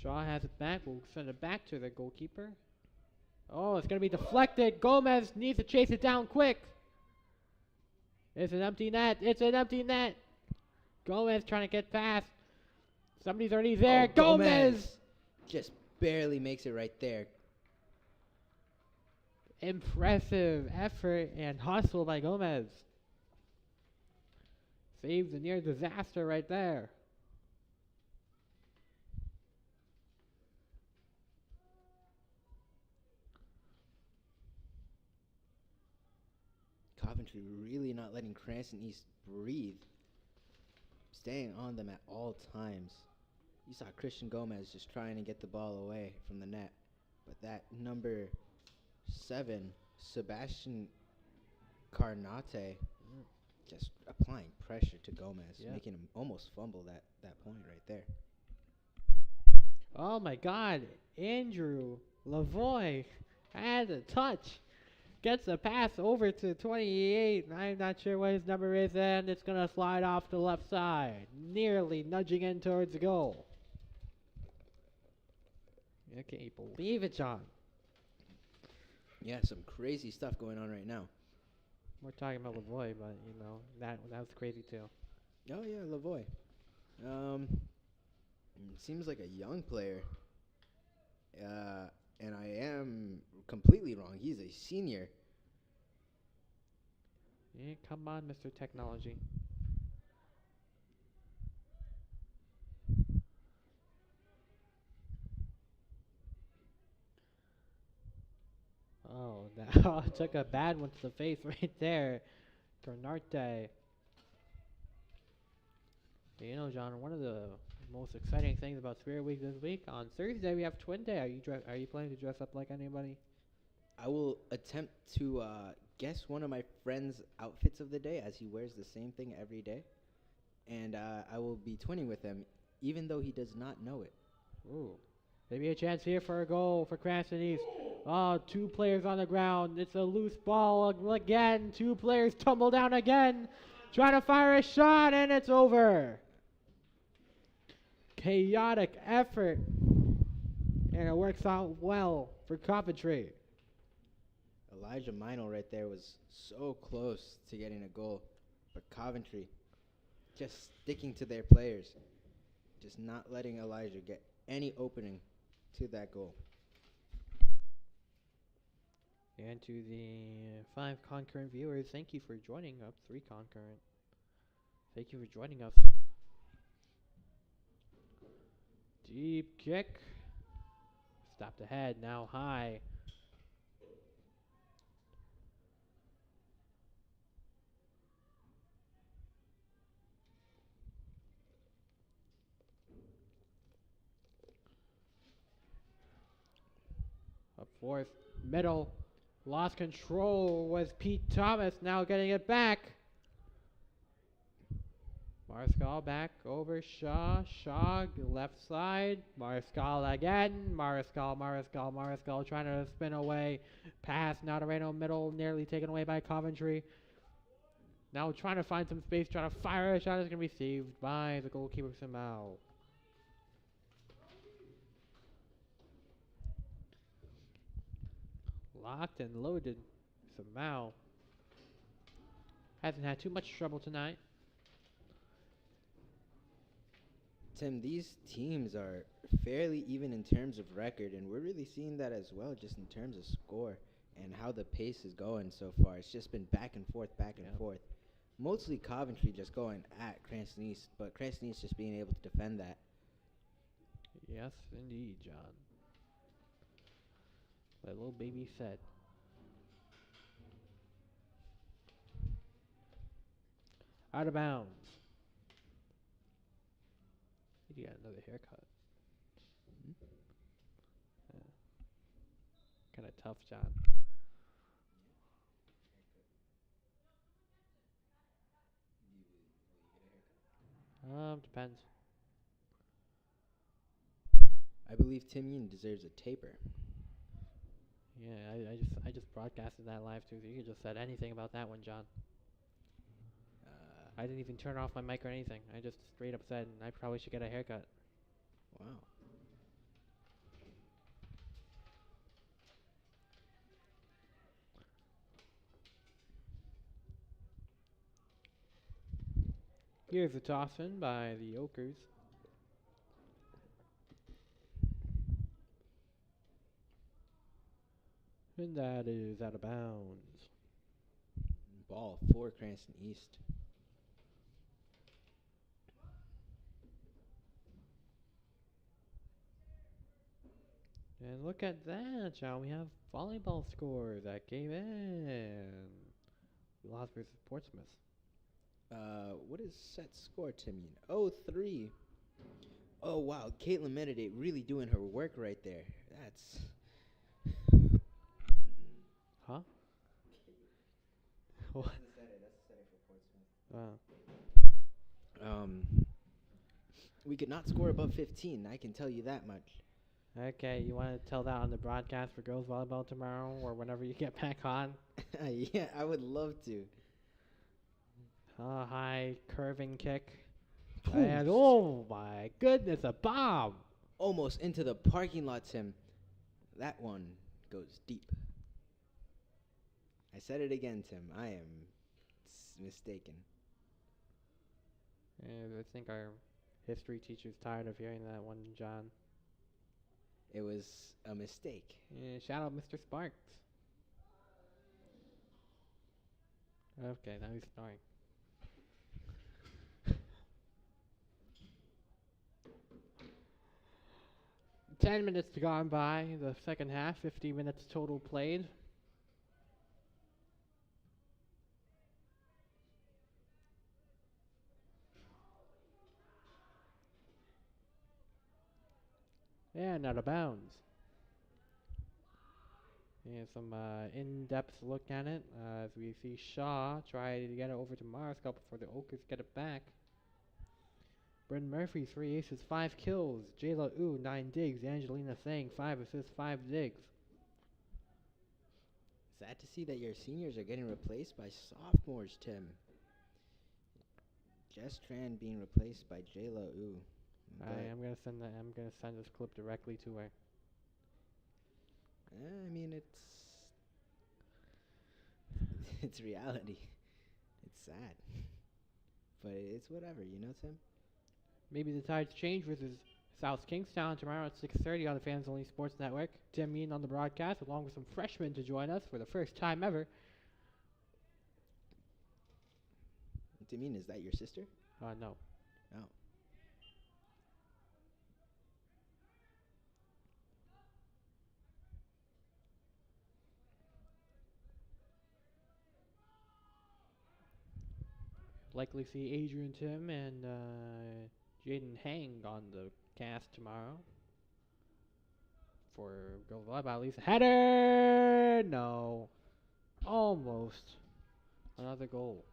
S1: Shaw has it back. We'll send it back to the goalkeeper. Oh, it's going to be deflected. Gomez needs to chase it down quick. It's an empty net. It's an empty net. Gomez trying to get past. Somebody's already there. Gomez!
S2: Just barely makes it right there.
S1: Impressive effort and hustle by Gomez. Saves a near disaster right there.
S2: Coventry really not letting Cranston East breathe. Staying on them at all times. You saw Christian Gomez just trying to get the ball away from the net. But that number 7, Sebastian Carnate, just applying pressure to Gomez, making him almost fumble that point right there.
S1: Oh my God, Andrew Lavoie had a touch. Gets a pass over to 28. I'm not sure what his number is, and it's going to slide off the left side, nearly nudging in towards the goal. I can't believe it, John.
S2: Yeah, some crazy stuff going on right now.
S1: We're talking about Lavoie, but, that was crazy too.
S2: Oh, yeah, Lavoie. Seems like a young player. And I am completely wrong. He's a senior.
S1: Yeah, come on, Mr. Technology. Oh, that took a bad one to the face right there. Granarte. You know, John, one of the most exciting things about Spirit Week this week, on Thursday we have Twin Day. Are you planning to dress up like anybody?
S2: I will attempt to guess one of my friend's outfits of the day as he wears the same thing every day. And I will be twinning with him, even though he does not know it.
S1: Ooh. Maybe a chance here for a goal for Cranston East. Oh, two players on the ground. It's a loose ball again. Two players tumble down again. Trying to fire a shot, and it's over. Chaotic effort. And it works out well for Coventry.
S2: Elijah Minor right there was so close to getting a goal. But Coventry just sticking to their players. Just not letting Elijah get any opening to that goal.
S1: And to the 5 concurrent viewers, thank you for joining us. 3 concurrent. Thank you for joining us. Deep kick. Stopped ahead, now high. Up fourth, middle. Lost control was Pete Thomas, now getting it back. Mariscal back over Shaw. Shaw, left side. Mariscal again. Mariscal trying to spin away. Pass, Nadareno middle, nearly taken away by Coventry. Now trying to find some space, trying to fire a shot is going to be saved by the goalkeeper Samau. Locked and loaded. Samau hasn't had too much trouble tonight.
S2: Tim, these teams are fairly even in terms of record, and we're really seeing that as well, just in terms of score and how the pace is going so far. It's just been back and forth. Mostly Coventry just going at Cranston East, but Cranston East just being able to defend that.
S1: Yes, indeed, John. Like little baby said. Out of bounds. I think you got another haircut. Kind of tough, John. Depends.
S2: I believe Tim Yin deserves a taper.
S1: Yeah, I just broadcasted that live too, so you could just said anything about that one, John. I didn't even turn off my mic or anything. I just straight up said I probably should get a haircut.
S2: Wow.
S1: Here's a toss in by the Okers. And that is out of bounds.
S2: Ball for Cranston East.
S1: And look at that, John. We have volleyball scores that came in. We lost versus Portsmouth.
S2: What is set score, Tim Yin? 0-3. Oh, wow. Caitlin Meditate really doing her work right there. That's...
S1: Huh? What?
S2: That's the setter for Portsmouth.
S1: Wow.
S2: We could not score above 15. I can tell you that much.
S1: Okay, you want to tell that on the broadcast for girls volleyball tomorrow or whenever you get back on?
S2: Yeah, I would love to.
S1: High curving kick. And oh my goodness, a bomb!
S2: Almost into the parking lot, Tim. That one goes deep. I said it again, Tim. I am mistaken.
S1: And I think our history teacher's tired of hearing that one, John.
S2: It was a mistake.
S1: Yeah, shout out Mr. Sparks. Okay, now he's snoring. 10 minutes gone by, the second half, 50 minutes total played. And out of bounds. And some in-depth look at it as we see Shaw try to get it over to Marscale before the Oakers get it back. Bryn Murphy, 3 aces, 5 kills. Jayla Ooh, 9 digs. Angelina Thang, 5 assists, 5 digs.
S2: Sad to see that your seniors are getting replaced by sophomores, Tim. Jess Tran being replaced by Jayla Ooh.
S1: I'm gonna send this clip directly to her.
S2: I mean, it's reality. It's sad, but it's whatever, Tim.
S1: Maybe the tides change versus South Kingstown tomorrow at 6:30 on the Fans Only Sports Network. Tim Mean on the broadcast, along with some freshmen to join us for the first time ever.
S2: Timeen, is that your sister?
S1: No.
S2: Oh.
S1: Likely see Adrian Tim and Jaden Hang on the cast tomorrow for Girls Volleyball at least. Header! No. Almost. Another goal.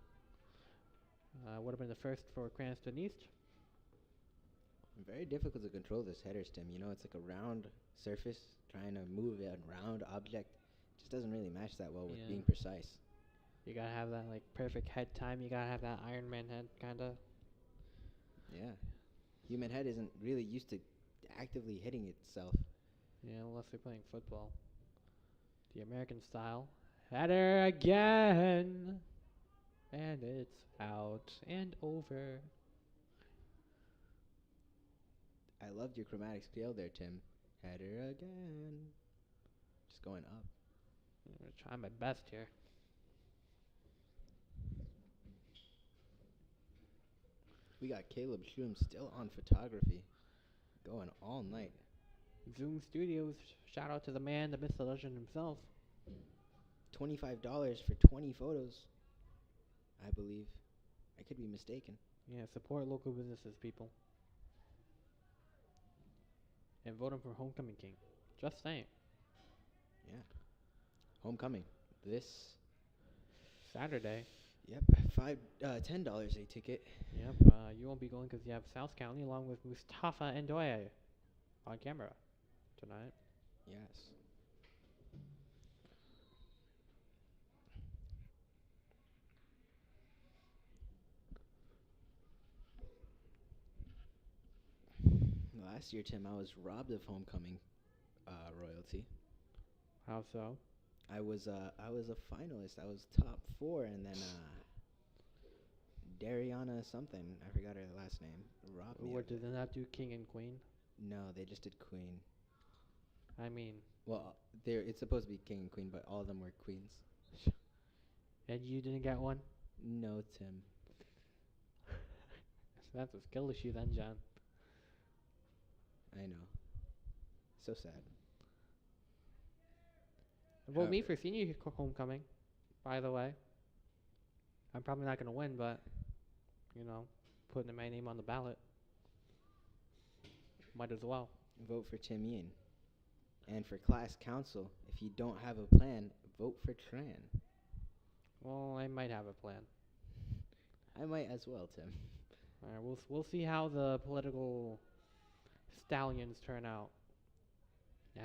S1: Would have been the first for Cranston East.
S2: Very difficult to control this header stem. It's like a round surface. Trying to move a round object just doesn't really match that well with being precise.
S1: You gotta have that like perfect head time. You gotta have that Iron Man head, kinda.
S2: Yeah. Human head isn't really used to actively hitting itself.
S1: Yeah, unless they're playing football. The American style. Header again! And it's out and over.
S2: I loved your chromatic scale there, Tim. Header again. Just going up.
S1: I'm gonna try my best here.
S2: We got Caleb Schum still on photography. Going all night.
S1: Zoom Studios, shout out to the man, the myth, the legend himself.
S2: $25 for 20 photos, I believe. I could be mistaken.
S1: Yeah, support local businesses, people. And vote him for Homecoming King. Just saying.
S2: Yeah. Homecoming. This
S1: Saturday.
S2: Yep. $10 a ticket.
S1: Yep. You won't be going because you have South County along with Mustafa Ndoye on camera tonight.
S2: Yes. Last year, Tim, I was robbed of homecoming royalty.
S1: How so?
S2: I was a finalist. I was top 4, and then Dariana something, I forgot her last name, robbed me.
S1: What, did they not do King and Queen?
S2: No, they just did Queen.
S1: I mean,
S2: well, it's supposed to be King and Queen, but all of them were queens.
S1: And you didn't get one?
S2: No, Tim.
S1: That's a skill issue then, John.
S2: I know. So sad.
S1: Vote me for senior homecoming, by the way. I'm probably not going to win, but, putting my name on the ballot. Might as well.
S2: Vote for Tim Yin. And for class council, if you don't have a plan, vote for Tran.
S1: Well, I might have a plan.
S2: I might as well, Tim.
S1: All right, we'll see how the political stallions turn out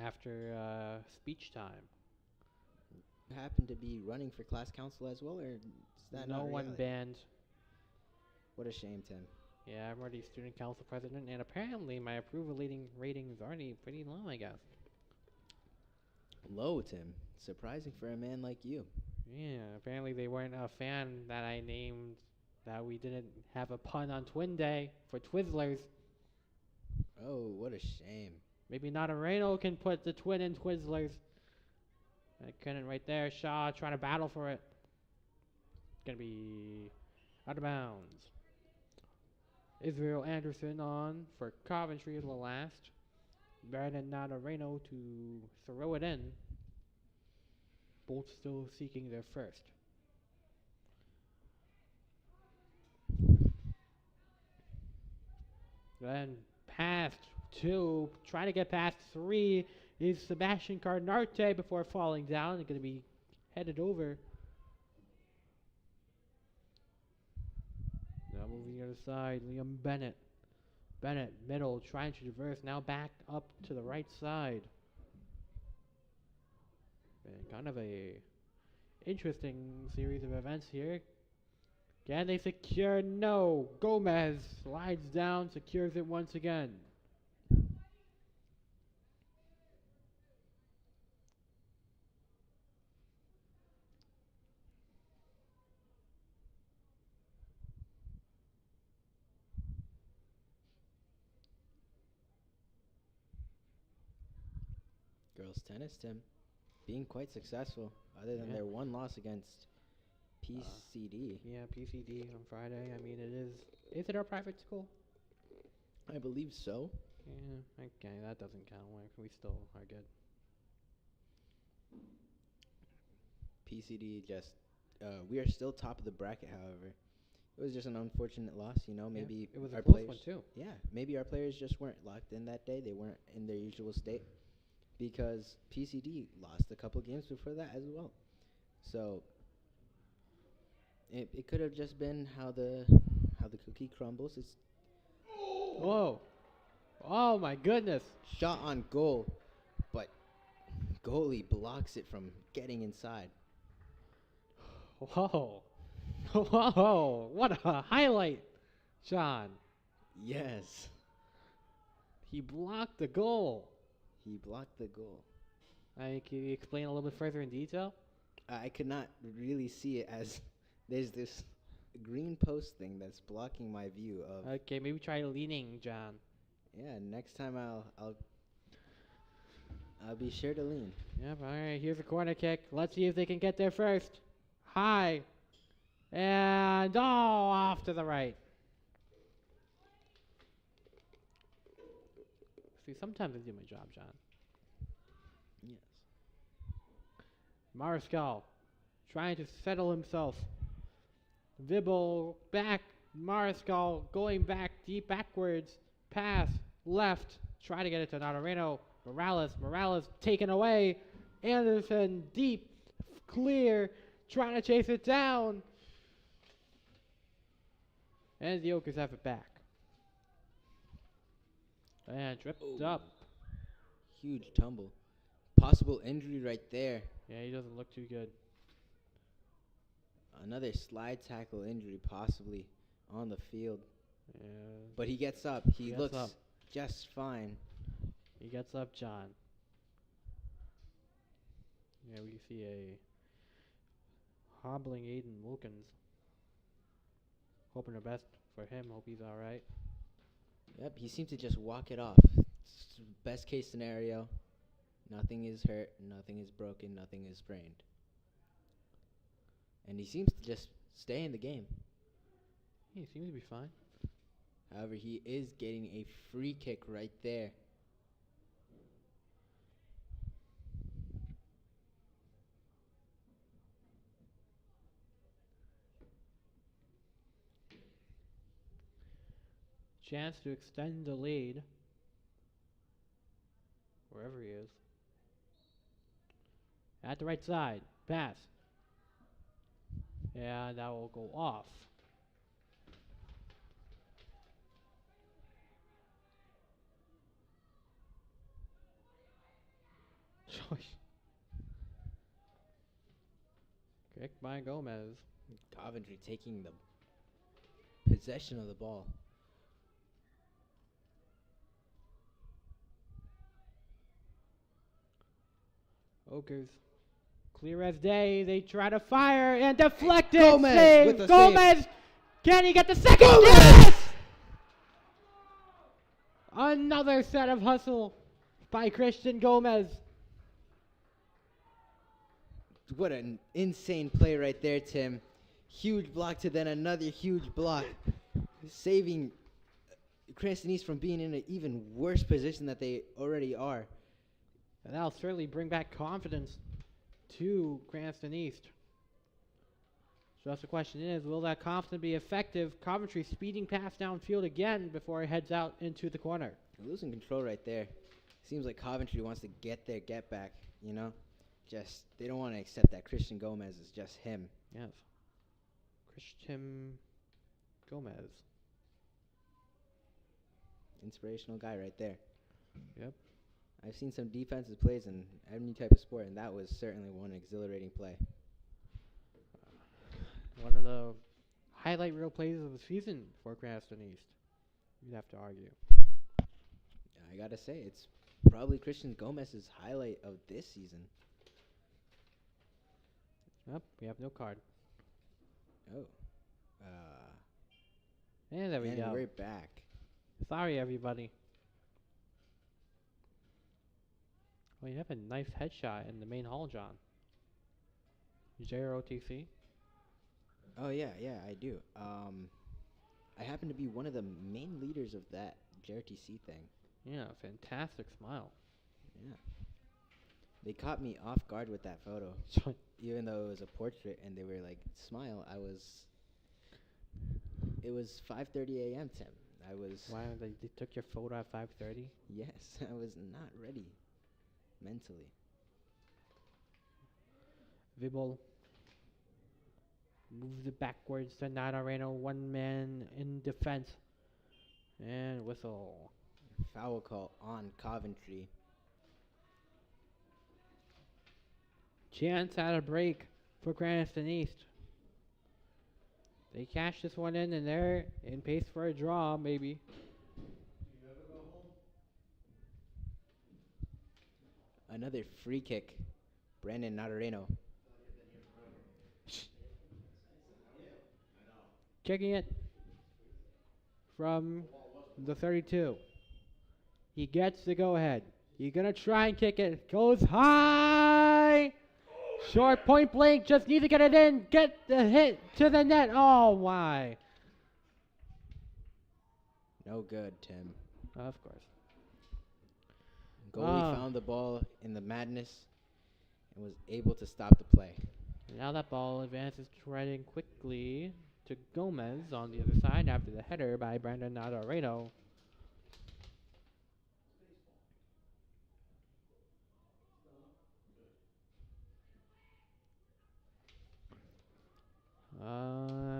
S1: after speech time.
S2: Happen to be running for class council as well, or is that
S1: no
S2: not
S1: one
S2: reality?
S1: banned?
S2: What a shame, Tim.
S1: Yeah, I'm already student council president, and apparently my approval rating is already pretty low, I guess.
S2: Low, Tim. Surprising for a man like you.
S1: Yeah, apparently they weren't a fan that I named that we didn't have a pun on Twin Day for Twizzlers.
S2: Oh, what a shame.
S1: Maybe Nadareno can put the twin in Twizzlers. Couldn't right there. Shaw trying to battle for it. Gonna be out of bounds. Israel Anderson on for Coventry the last. Brandon Nadareno to throw it in. Both still seeking their first. Then past 2, trying to get past 3 is Sebastian Carnarte before falling down. They're going to be headed over. Now moving the other side, Liam Bennett. Bennett, middle, trying to traverse, now back up to the right side. And kind of a interesting series of events here. Can they secure? No. Gomez slides down, secures it once again.
S2: Girls tennis, Tim, being quite successful, other than their one loss against PCD.
S1: Yeah, PCD on Friday. I mean, is it our private school?
S2: I believe so.
S1: Yeah, okay, that doesn't count. We still are good.
S2: PCD just, we are still top of the bracket, however. It was just an unfortunate loss, you know, maybe
S1: it was
S2: our
S1: a close
S2: players,
S1: one too.
S2: Yeah, maybe our players just weren't locked in that day. They weren't in their usual state because PCD lost a couple games before that as well. So it could have just been how the cookie crumbles. It's
S1: Whoa. Oh my goodness.
S2: shot on goal, but goalie blocks it from getting inside.
S1: Whoa. Whoa. What a highlight, John.
S2: Yes,
S1: He blocked the goal.
S2: he blocked the goal.
S1: Can you explain a little bit further in detail?
S2: I could not really see it as there's this green post thing that's blocking my view of.
S1: Okay, maybe try leaning, John.
S2: Yeah, next time I'll be sure to lean.
S1: Yep, all right, here's a corner kick. Let's see if they can get there first. High. And, off to the right. See, sometimes I do my job, John.
S2: Yes.
S1: Mariscal trying to settle himself. Vibble back. Mariscal going back deep backwards. Pass left. Try to get it to Nadareno. Morales taken away. Anderson deep. Clear. Trying to chase it down. And the Oakers have it back. And tripped up.
S2: Huge tumble. Possible injury right there.
S1: Yeah, he doesn't look too good.
S2: Another slide tackle injury possibly on the field.
S1: Yeah.
S2: But he gets up. He
S1: Gets
S2: looks
S1: up.
S2: just fine.
S1: He gets up, John. Yeah, we see a hobbling Aiden Wilkins. Hoping the best for him. Hope he's all right.
S2: Yep, he seemed to just walk it off. Best case scenario, nothing is hurt, nothing is broken, nothing is sprained. And he seems to just stay in the game.
S1: He seems to be fine.
S2: However, he is getting a free kick right there.
S1: Chance to extend the lead. Wherever he is. At the right side. Pass. Yeah, that will go off. Kick by Gomez.
S2: Coventry taking the possession of the ball.
S1: Oakers. Clear as day. They try to fire and deflect it.
S2: Gomez
S1: Save.
S2: with the
S1: Gomez.
S2: save.
S1: Can he get the second?
S2: Gomez!
S1: Yes! Another set of hustle by Christian Gomez.
S2: What an insane play right there, Tim. Huge block to then another huge block, saving Cranston East from being in an even worse position that they already are.
S1: And that'll certainly bring back confidence to Cranston East. So that's the question is, will that confidence be effective? Coventry speeding past downfield again before it heads out into the corner.
S2: They're losing control right there. Seems like Coventry wants to get their get back, you know? Just, they don't want to accept that Christian Gomez is just him.
S1: Yes. Christian Gomez.
S2: Inspirational guy right there.
S1: Yep.
S2: I've seen some defensive plays in any type of sport, and that was certainly one exhilarating play.
S1: One of the highlight reel plays of the season for Cranston East. You'd have to argue.
S2: I gotta say, it's probably Christian Gomez's highlight of this season.
S1: Yep, we have no card.
S2: Oh.
S1: And there we
S2: And
S1: go.
S2: we're back.
S1: Sorry, everybody. Well, you have a nice headshot in the main hall, John. JROTC?
S2: Oh, yeah, I do. I happen to be one of the main leaders of that JRTC thing.
S1: Yeah, fantastic smile.
S2: Yeah. They caught me off guard with that photo. Even though it was a portrait and they were like, smile, it was 5:30 a.m., Tim.
S1: Why they took your photo at 5:30?
S2: Yes, I was not ready mentally.
S1: Vibble moves it backwards to Nadareno, one man in defense. And whistle.
S2: Foul call on Coventry.
S1: Chance at a break for Cranston East. They cash this one in and they're in pace for a draw, maybe.
S2: Another free kick. Brandon Nadareno.
S1: Kicking it from the 32. He gets the go-ahead. He's going to try and kick it. Goes high. Short, point blank. Just need to get it in. Get the hit to the net. Oh, my.
S2: No good, Tim.
S1: Of course.
S2: Goalie found the ball in the madness and was able to stop the play.
S1: Now that ball advances treading quickly to Gomez on the other side after the header by Brandon Nadareno.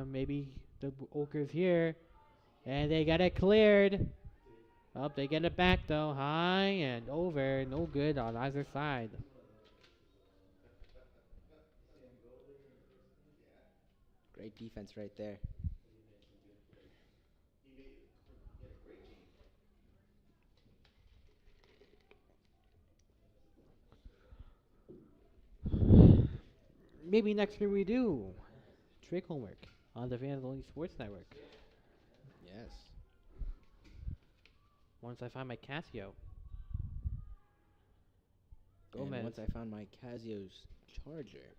S1: Maybe the Oakers here. And they got it cleared. Oh, they get it back though. High and over. No good on either side.
S2: Great defense right there.
S1: Maybe next year we do. Trick homework on the Vandal Sports Network.
S2: Yes.
S1: Once I find my Casio.
S2: And
S1: Gomez.
S2: once I found my Casio's charger.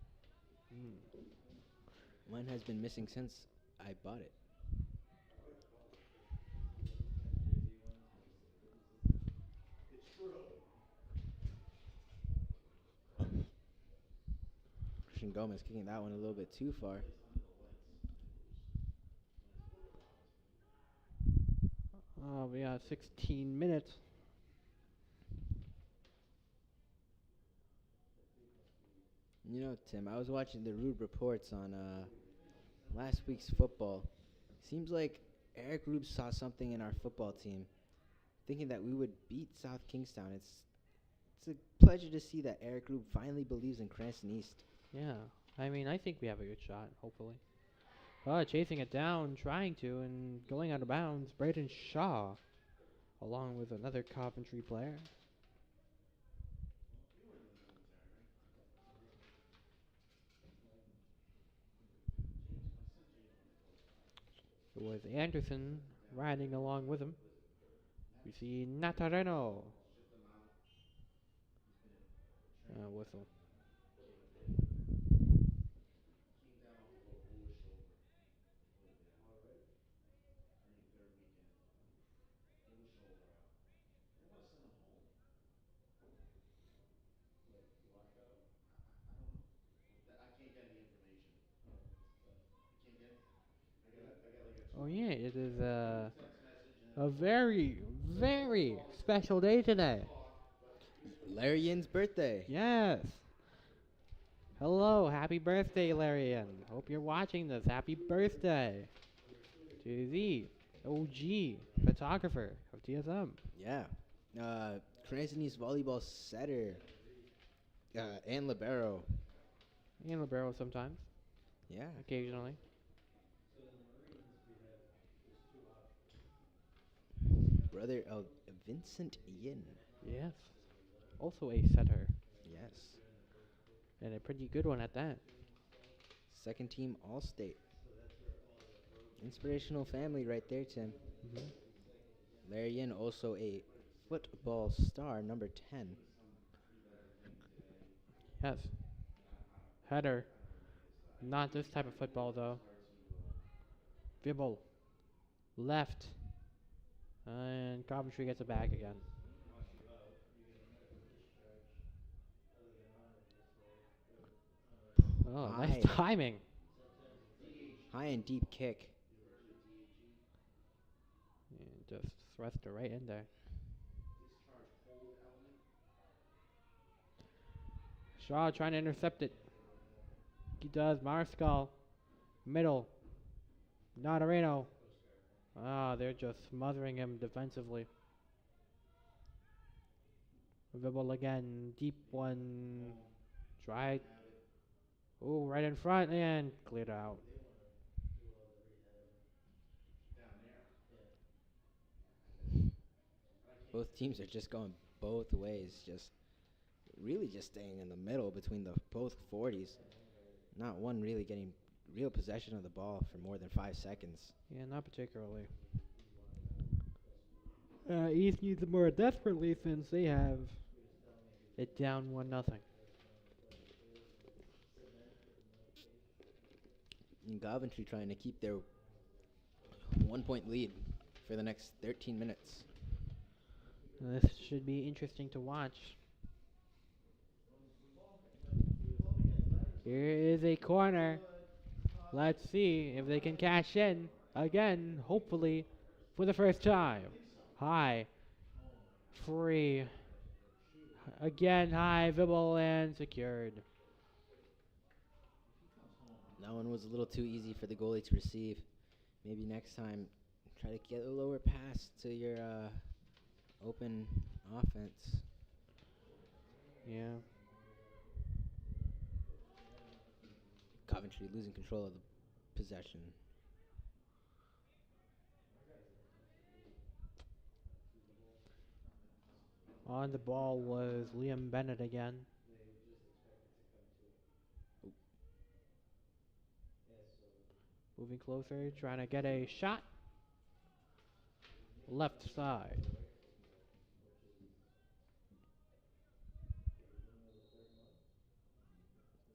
S2: Mine has been missing since I bought it. Christian Gomez kicking that one a little bit too far.
S1: We got 16 minutes.
S2: You know, Tim, I was watching the Rude Reports on last week's football. Seems like Eric Rube saw something in our football team, thinking that we would beat South Kingstown. It's a pleasure to see that Eric Rube finally believes in Cranston East.
S1: Yeah, I mean, I think we have a good shot, hopefully. Chasing it down, trying to, and going out of bounds, Braden Shaw, along with another Coventry player. It was Anderson riding along with him. We see Natareno. Whistle. Oh yeah, it is a very, very special day today.
S2: Larry Yin's birthday.
S1: Yes. Hello, happy birthday, Larian. Hope you're watching this. Happy birthday to the OG photographer of TSM.
S2: Yeah. Cranston East volleyball setter and libero.
S1: And Libero sometimes,
S2: Yeah.
S1: occasionally.
S2: Brother of Vincent Yin.
S1: Yes. Also a setter.
S2: Yes.
S1: And a pretty good one at that.
S2: Second team All State. Inspirational family right there, Tim.
S1: Hmm.
S2: Larry Yin also a football star, number 10.
S1: Yes. Header. Not this type of football, though. Dribble. Left. And Coventry gets it back again. Oh, nice
S2: High,
S1: timing.
S2: high and deep kick.
S1: And just thrust it right in there. Shaw trying to intercept it. He does. Marscal. Middle. Nadarino. Ah, they're just smothering him defensively. Vibble again. Deep one. Try. Oh, right in front and cleared out.
S2: Both teams are just going both ways, just really just staying in the middle between the both 40s. Not one really getting real possession of the ball for more than 5 seconds.
S1: Yeah, not particularly. East needs it more desperately since they have it down 1-0.
S2: And Coventry trying to keep their 1 point lead for the next 13 minutes.
S1: This should be interesting to watch. Here is a corner. Let's see if they can cash in again, hopefully, for the first time. High. Free. Again, high. Vibble and secured.
S2: That one was a little too easy for the goalie to receive. Maybe next time, try to get a lower pass to your open offense.
S1: Yeah.
S2: Coventry losing control of the possession.
S1: On the ball was Liam Bennett again. Moving closer, trying to get a shot. Left side.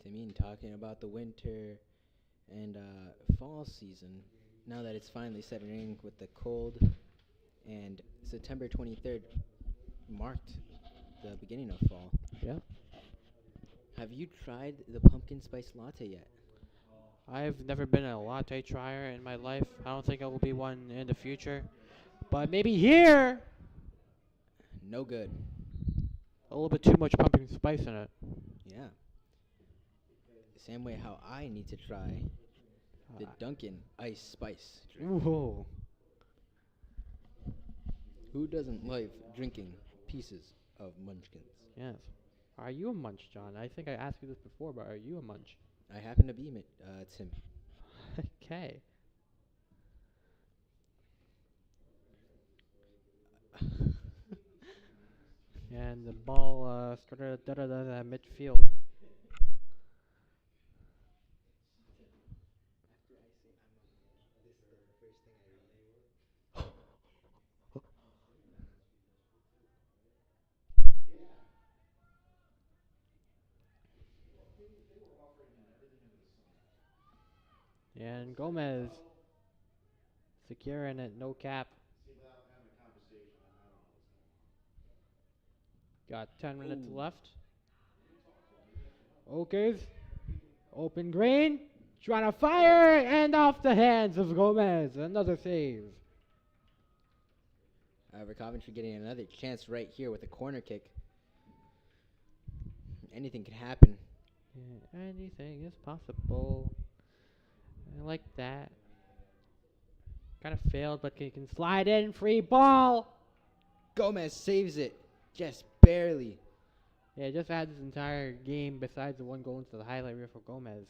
S2: Timeen talking about the winter and fall season. Now that it's finally setting in with the cold, and September 23rd marked the beginning of fall.
S1: Yeah.
S2: Have you tried the pumpkin spice latte yet?
S1: I've never been a latte trier in my life. I don't think I will be one in the future. But maybe here,
S2: No good.
S1: a little bit too much pumpkin spice in it.
S2: Yeah. Same way how I need to try the Dunkin' Ice Spice drink.
S1: Ooh.
S2: Who doesn't like drinking pieces of munchkins?
S1: Yes. Are you a munch, John? I think I asked you this before, but are you a munch?
S2: I happen to be Tim.
S1: Okay. And the ball started at midfield. And Gomez securing it, no cap. Got 10 minutes
S2: Ooh.
S1: left. Okers, open green, trying to fire, and off the hands of Gomez. Another save.
S2: However, Coventry getting another chance right here with a corner kick. Anything could happen.
S1: Yeah, anything is possible. I like that. Kind of failed, but he can slide in. Free ball.
S2: Gomez saves it. Just barely.
S1: Yeah, just had this entire game, besides the one goal into the highlight reel for Gomez.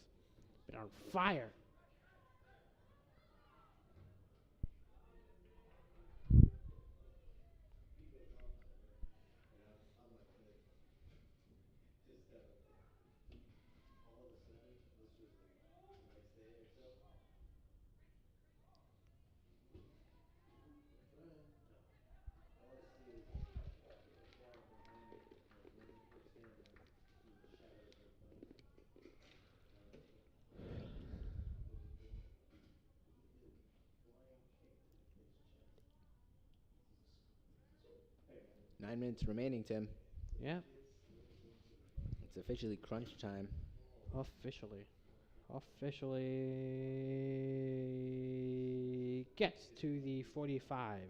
S1: Been on fire.
S2: Nine minutes remaining, Tim.
S1: Yeah,
S2: It's officially crunch time.
S1: officially. Officially gets to the 45.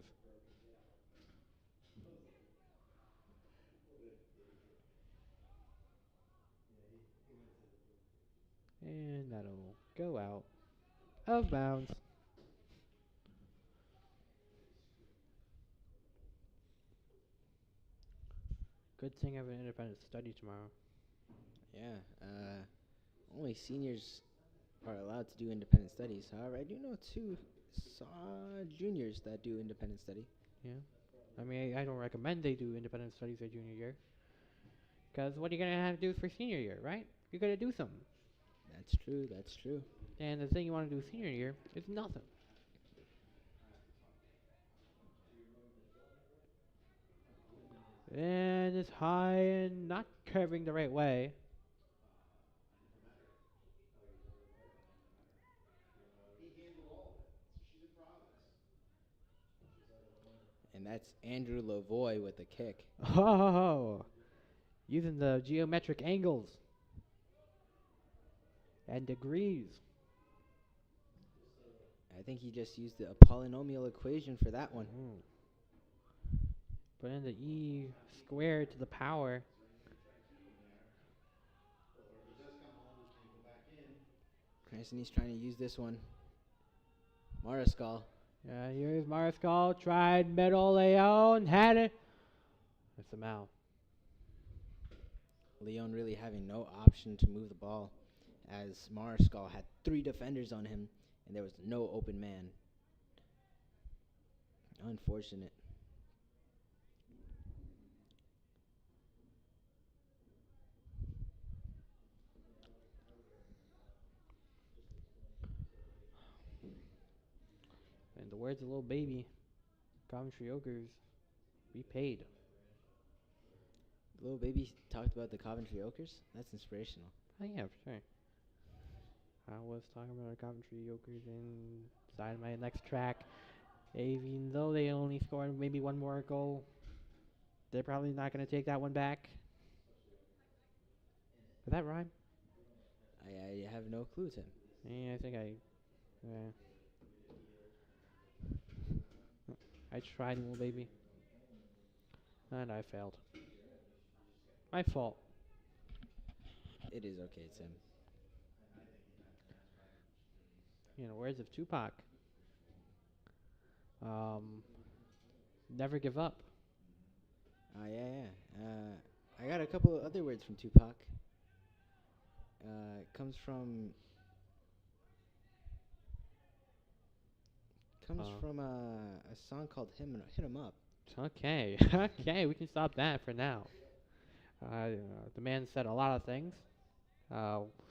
S1: And that'll go out of bounds. Good thing I have an independent study tomorrow.
S2: Yeah. Only seniors are allowed to do independent studies. However, I do know two juniors that do independent study.
S1: Yeah. I mean, I don't recommend they do independent studies their junior year. Because what are you going to have to do for senior year, right? You're going to do something.
S2: That's true. That's true.
S1: And the thing you want to do senior year is nothing. And it's high and not curving the right way.
S2: And that's Andrew Lavoy with a kick.
S1: Oh, using the geometric angles and degrees.
S2: I think he just used a polynomial equation for that one.
S1: Put in the e squared to the power.
S2: Cranston is trying to use this one. Mariscal.
S1: Here's Mariscal. Tried middle. Leon had it. That's a Mal.
S2: Leon really having no option to move the ball, as Mariscal had 3 defenders on him, and there was no open man. Unfortunate.
S1: In the words of little baby, Coventry Ogres, we paid.
S2: Little baby talked about the Coventry Okers. That's inspirational.
S1: Oh yeah, for sure. I was talking about the Coventry Ogres inside my next track. Even though they only scored maybe one more goal, they're probably not going to take that one back. Did that rhyme?
S2: I have no clue, Tim.
S1: Yeah, I think I tried, little baby. And I failed. My fault.
S2: It is okay, Tim.
S1: You know, words of Tupac. Never give up.
S2: Yeah. I got a couple of other words from Tupac. It comes from a song called Hit 'Em Up.
S1: Okay, okay, we can stop that for now. The man said a lot of things.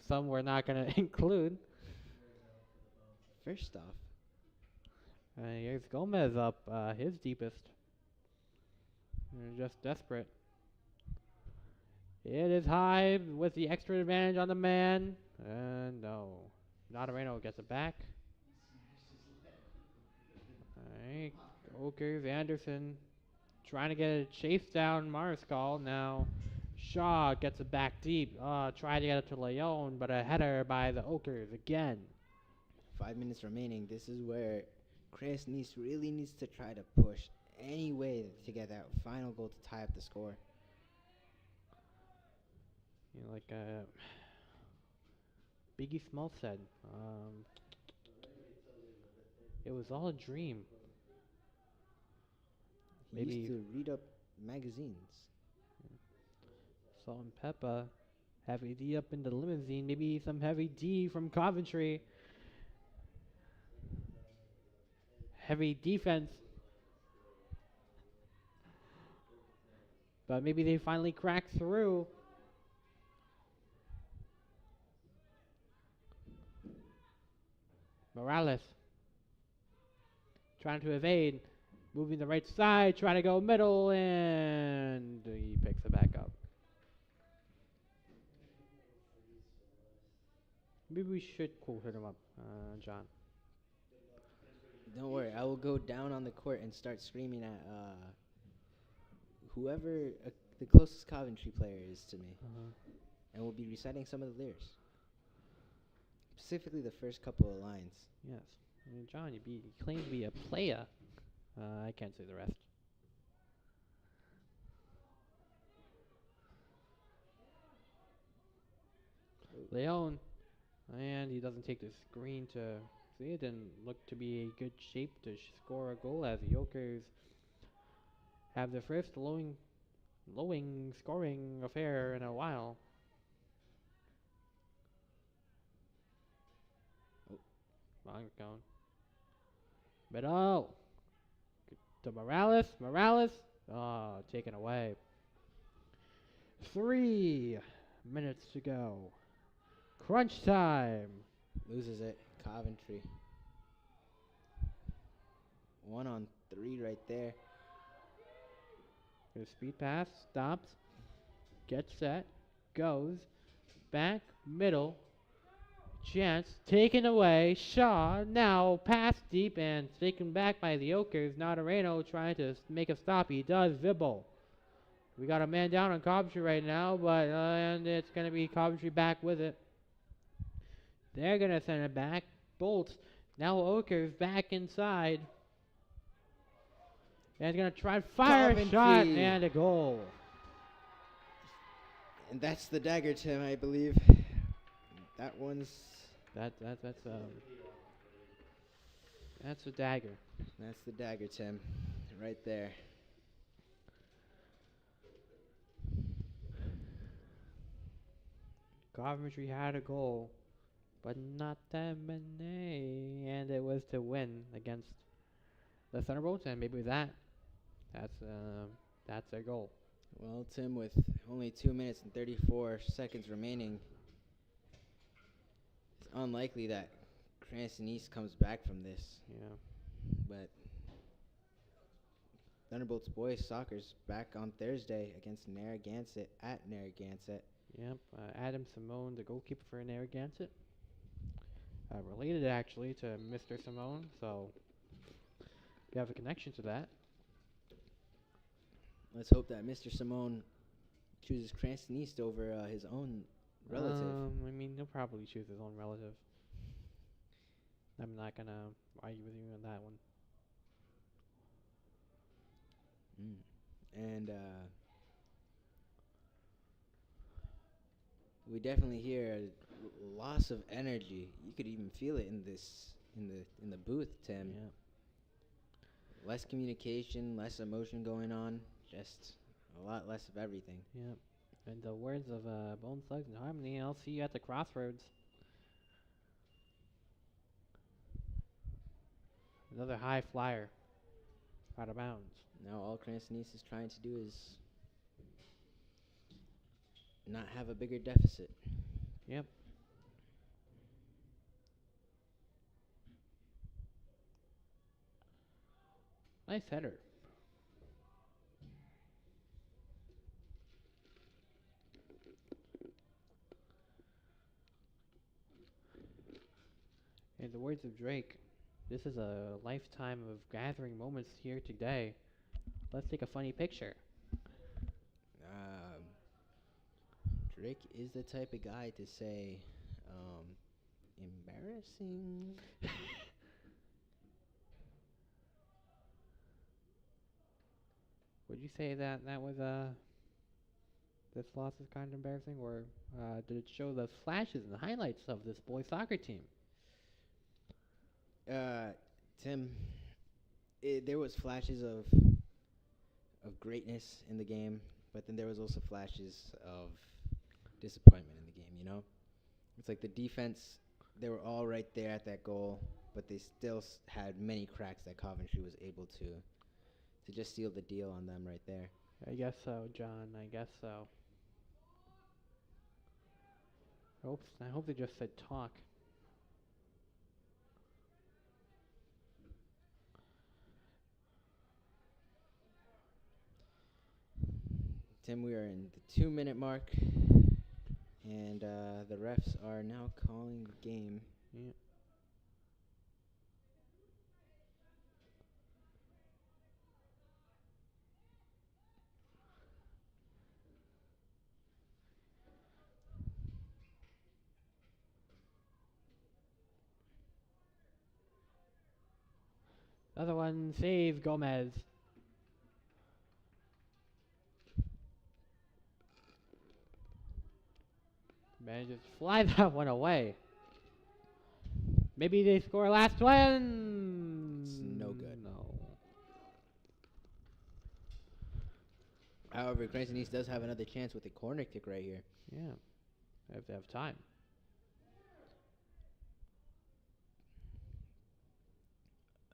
S1: Some we're not going to include.
S2: First off,
S1: Here's Gomez up, his deepest. They're just desperate. It is high with the extra advantage on the man. No. Nadareno gets it back. Alright. Okers, Anderson trying to get a chase down Mariscal. Now Shaw gets it back deep. Trying to get it to Leon, but a header by the Okers again.
S2: 5 minutes remaining. This is where Cranston really needs to try to push any way to get that final goal to tie up the score.
S1: You know, like Biggie Small said, it was all a dream.
S2: He
S1: Maybe
S2: used to read up magazines.
S1: Salt and Peppa, Heavy D up in the limousine. Maybe some Heavy D from Coventry. Heavy defense. But maybe they finally crack through. Morales trying to evade, moving the right side, trying to go middle, and he picks it back up. Maybe we should quote him up, John.
S2: Don't worry, I will go down on the court and start screaming at whoever the closest Coventry player is to me, and we'll be reciting some of the lyrics. Specifically, the first couple of lines.
S1: Yes. I mean, John, you claim to be a player. I can't say the rest. Leon, and he doesn't take the screen to see it, and look to be a good shape to score a goal as the Jokers have their first lowing scoring affair in a while. Long gone. Middle. To Morales. Taken away. 3 minutes to go. Crunch time.
S2: Loses it, Coventry. 1-on-3 right there.
S1: The speed pass, stops, gets set, goes, back, middle, chance, taken away, Shaw, now pass deep and taken back by the Okers. Nadareno trying to make a stop, he does, Vibble. We got a man down on Coventry right now, but and it's going to be Coventry back with it. They're going to send it back, Bolts, now Okers back inside. And he's going to try and fire a shot and a goal.
S2: And that's the dagger, Tim, I believe. That one's...
S1: That's a dagger.
S2: That's the dagger, Tim. Right there.
S1: Coventry had a goal, but not that many. And it was to win against the Thunderbolts, and maybe that's their goal.
S2: Well, Tim, with only 2 minutes and 34 seconds remaining, it's unlikely that Cranston East comes back from this.
S1: Yeah.
S2: But Thunderbolts boys soccer's back on Thursday against Narragansett at Narragansett.
S1: Yep. Adam Simone, the goalkeeper for Narragansett. Related actually to Mr. Simone, so you have a connection to that.
S2: Let's hope that Mr. Simone chooses Cranston East over his own relative.
S1: I mean, he'll probably choose his own relative. I'm not going to argue with you on that one.
S2: And we definitely hear a loss of energy. You could even feel it in the booth, Tim.
S1: Yeah.
S2: Less communication, less emotion going on, just a lot less of everything.
S1: Yep. And the words of Bone Thugs and Harmony, I'll see you at the crossroads. Another high flyer. Out of bounds.
S2: Now all Cranston East is trying to do is not have a bigger deficit.
S1: Yep. Nice header. In the words of Drake, this is a lifetime of gathering moments here today. Let's take a funny picture.
S2: Um, Drake is the type of guy to say, embarrassing.
S1: Would you say that that was this loss is kind of embarrassing, or did it show the flashes and the highlights of this boys soccer team?
S2: Uh, Tim, there was flashes of greatness in the game, but then there was also flashes of disappointment in the game. You know, it's like the defense; they were all right there at that goal, but they still had many cracks that Coventry was able to just seal the deal on them right there.
S1: I guess so, John. I guess so. I hope they just said talk.
S2: Tim, we are in the 2-minute mark, and the refs are now calling the game.
S1: Yeah. Another one save Gomez. Manages to fly that one away. Maybe they score last one.
S2: It's no good.
S1: No.
S2: However, Cranston East does have another chance with a corner kick right here.
S1: Yeah. If they have time.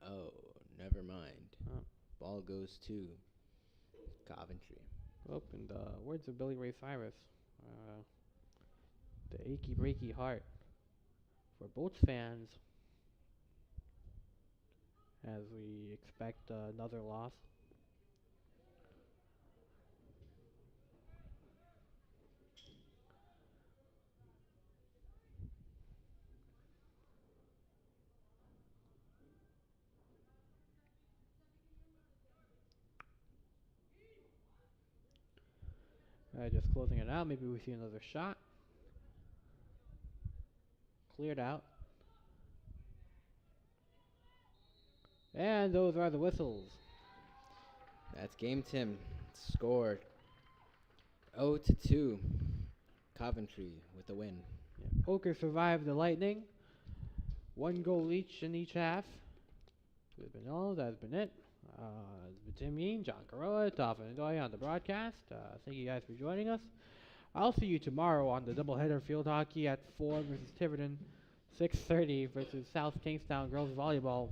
S2: Oh, never mind.
S1: Oh.
S2: Ball goes to Coventry.
S1: Oh, in the words of Billy Ray Cyrus, the achy breaky heart for both fans as we expect another loss. Just closing it out. Maybe we see another shot. Cleared out. And those are the whistles.
S2: That's game, Tim. Scored 0-2. Coventry with the win.
S1: Yeah. Poker survived the Lightning. 1 goal each in each half. That's been all. That's been it. Tim Yeen, John Carolla, Dolphin and Doy on the broadcast. Thank you guys for joining us. I'll see you tomorrow on the doubleheader field hockey at 4 versus Tiverton, 6:30 versus South Kingstown girls volleyball.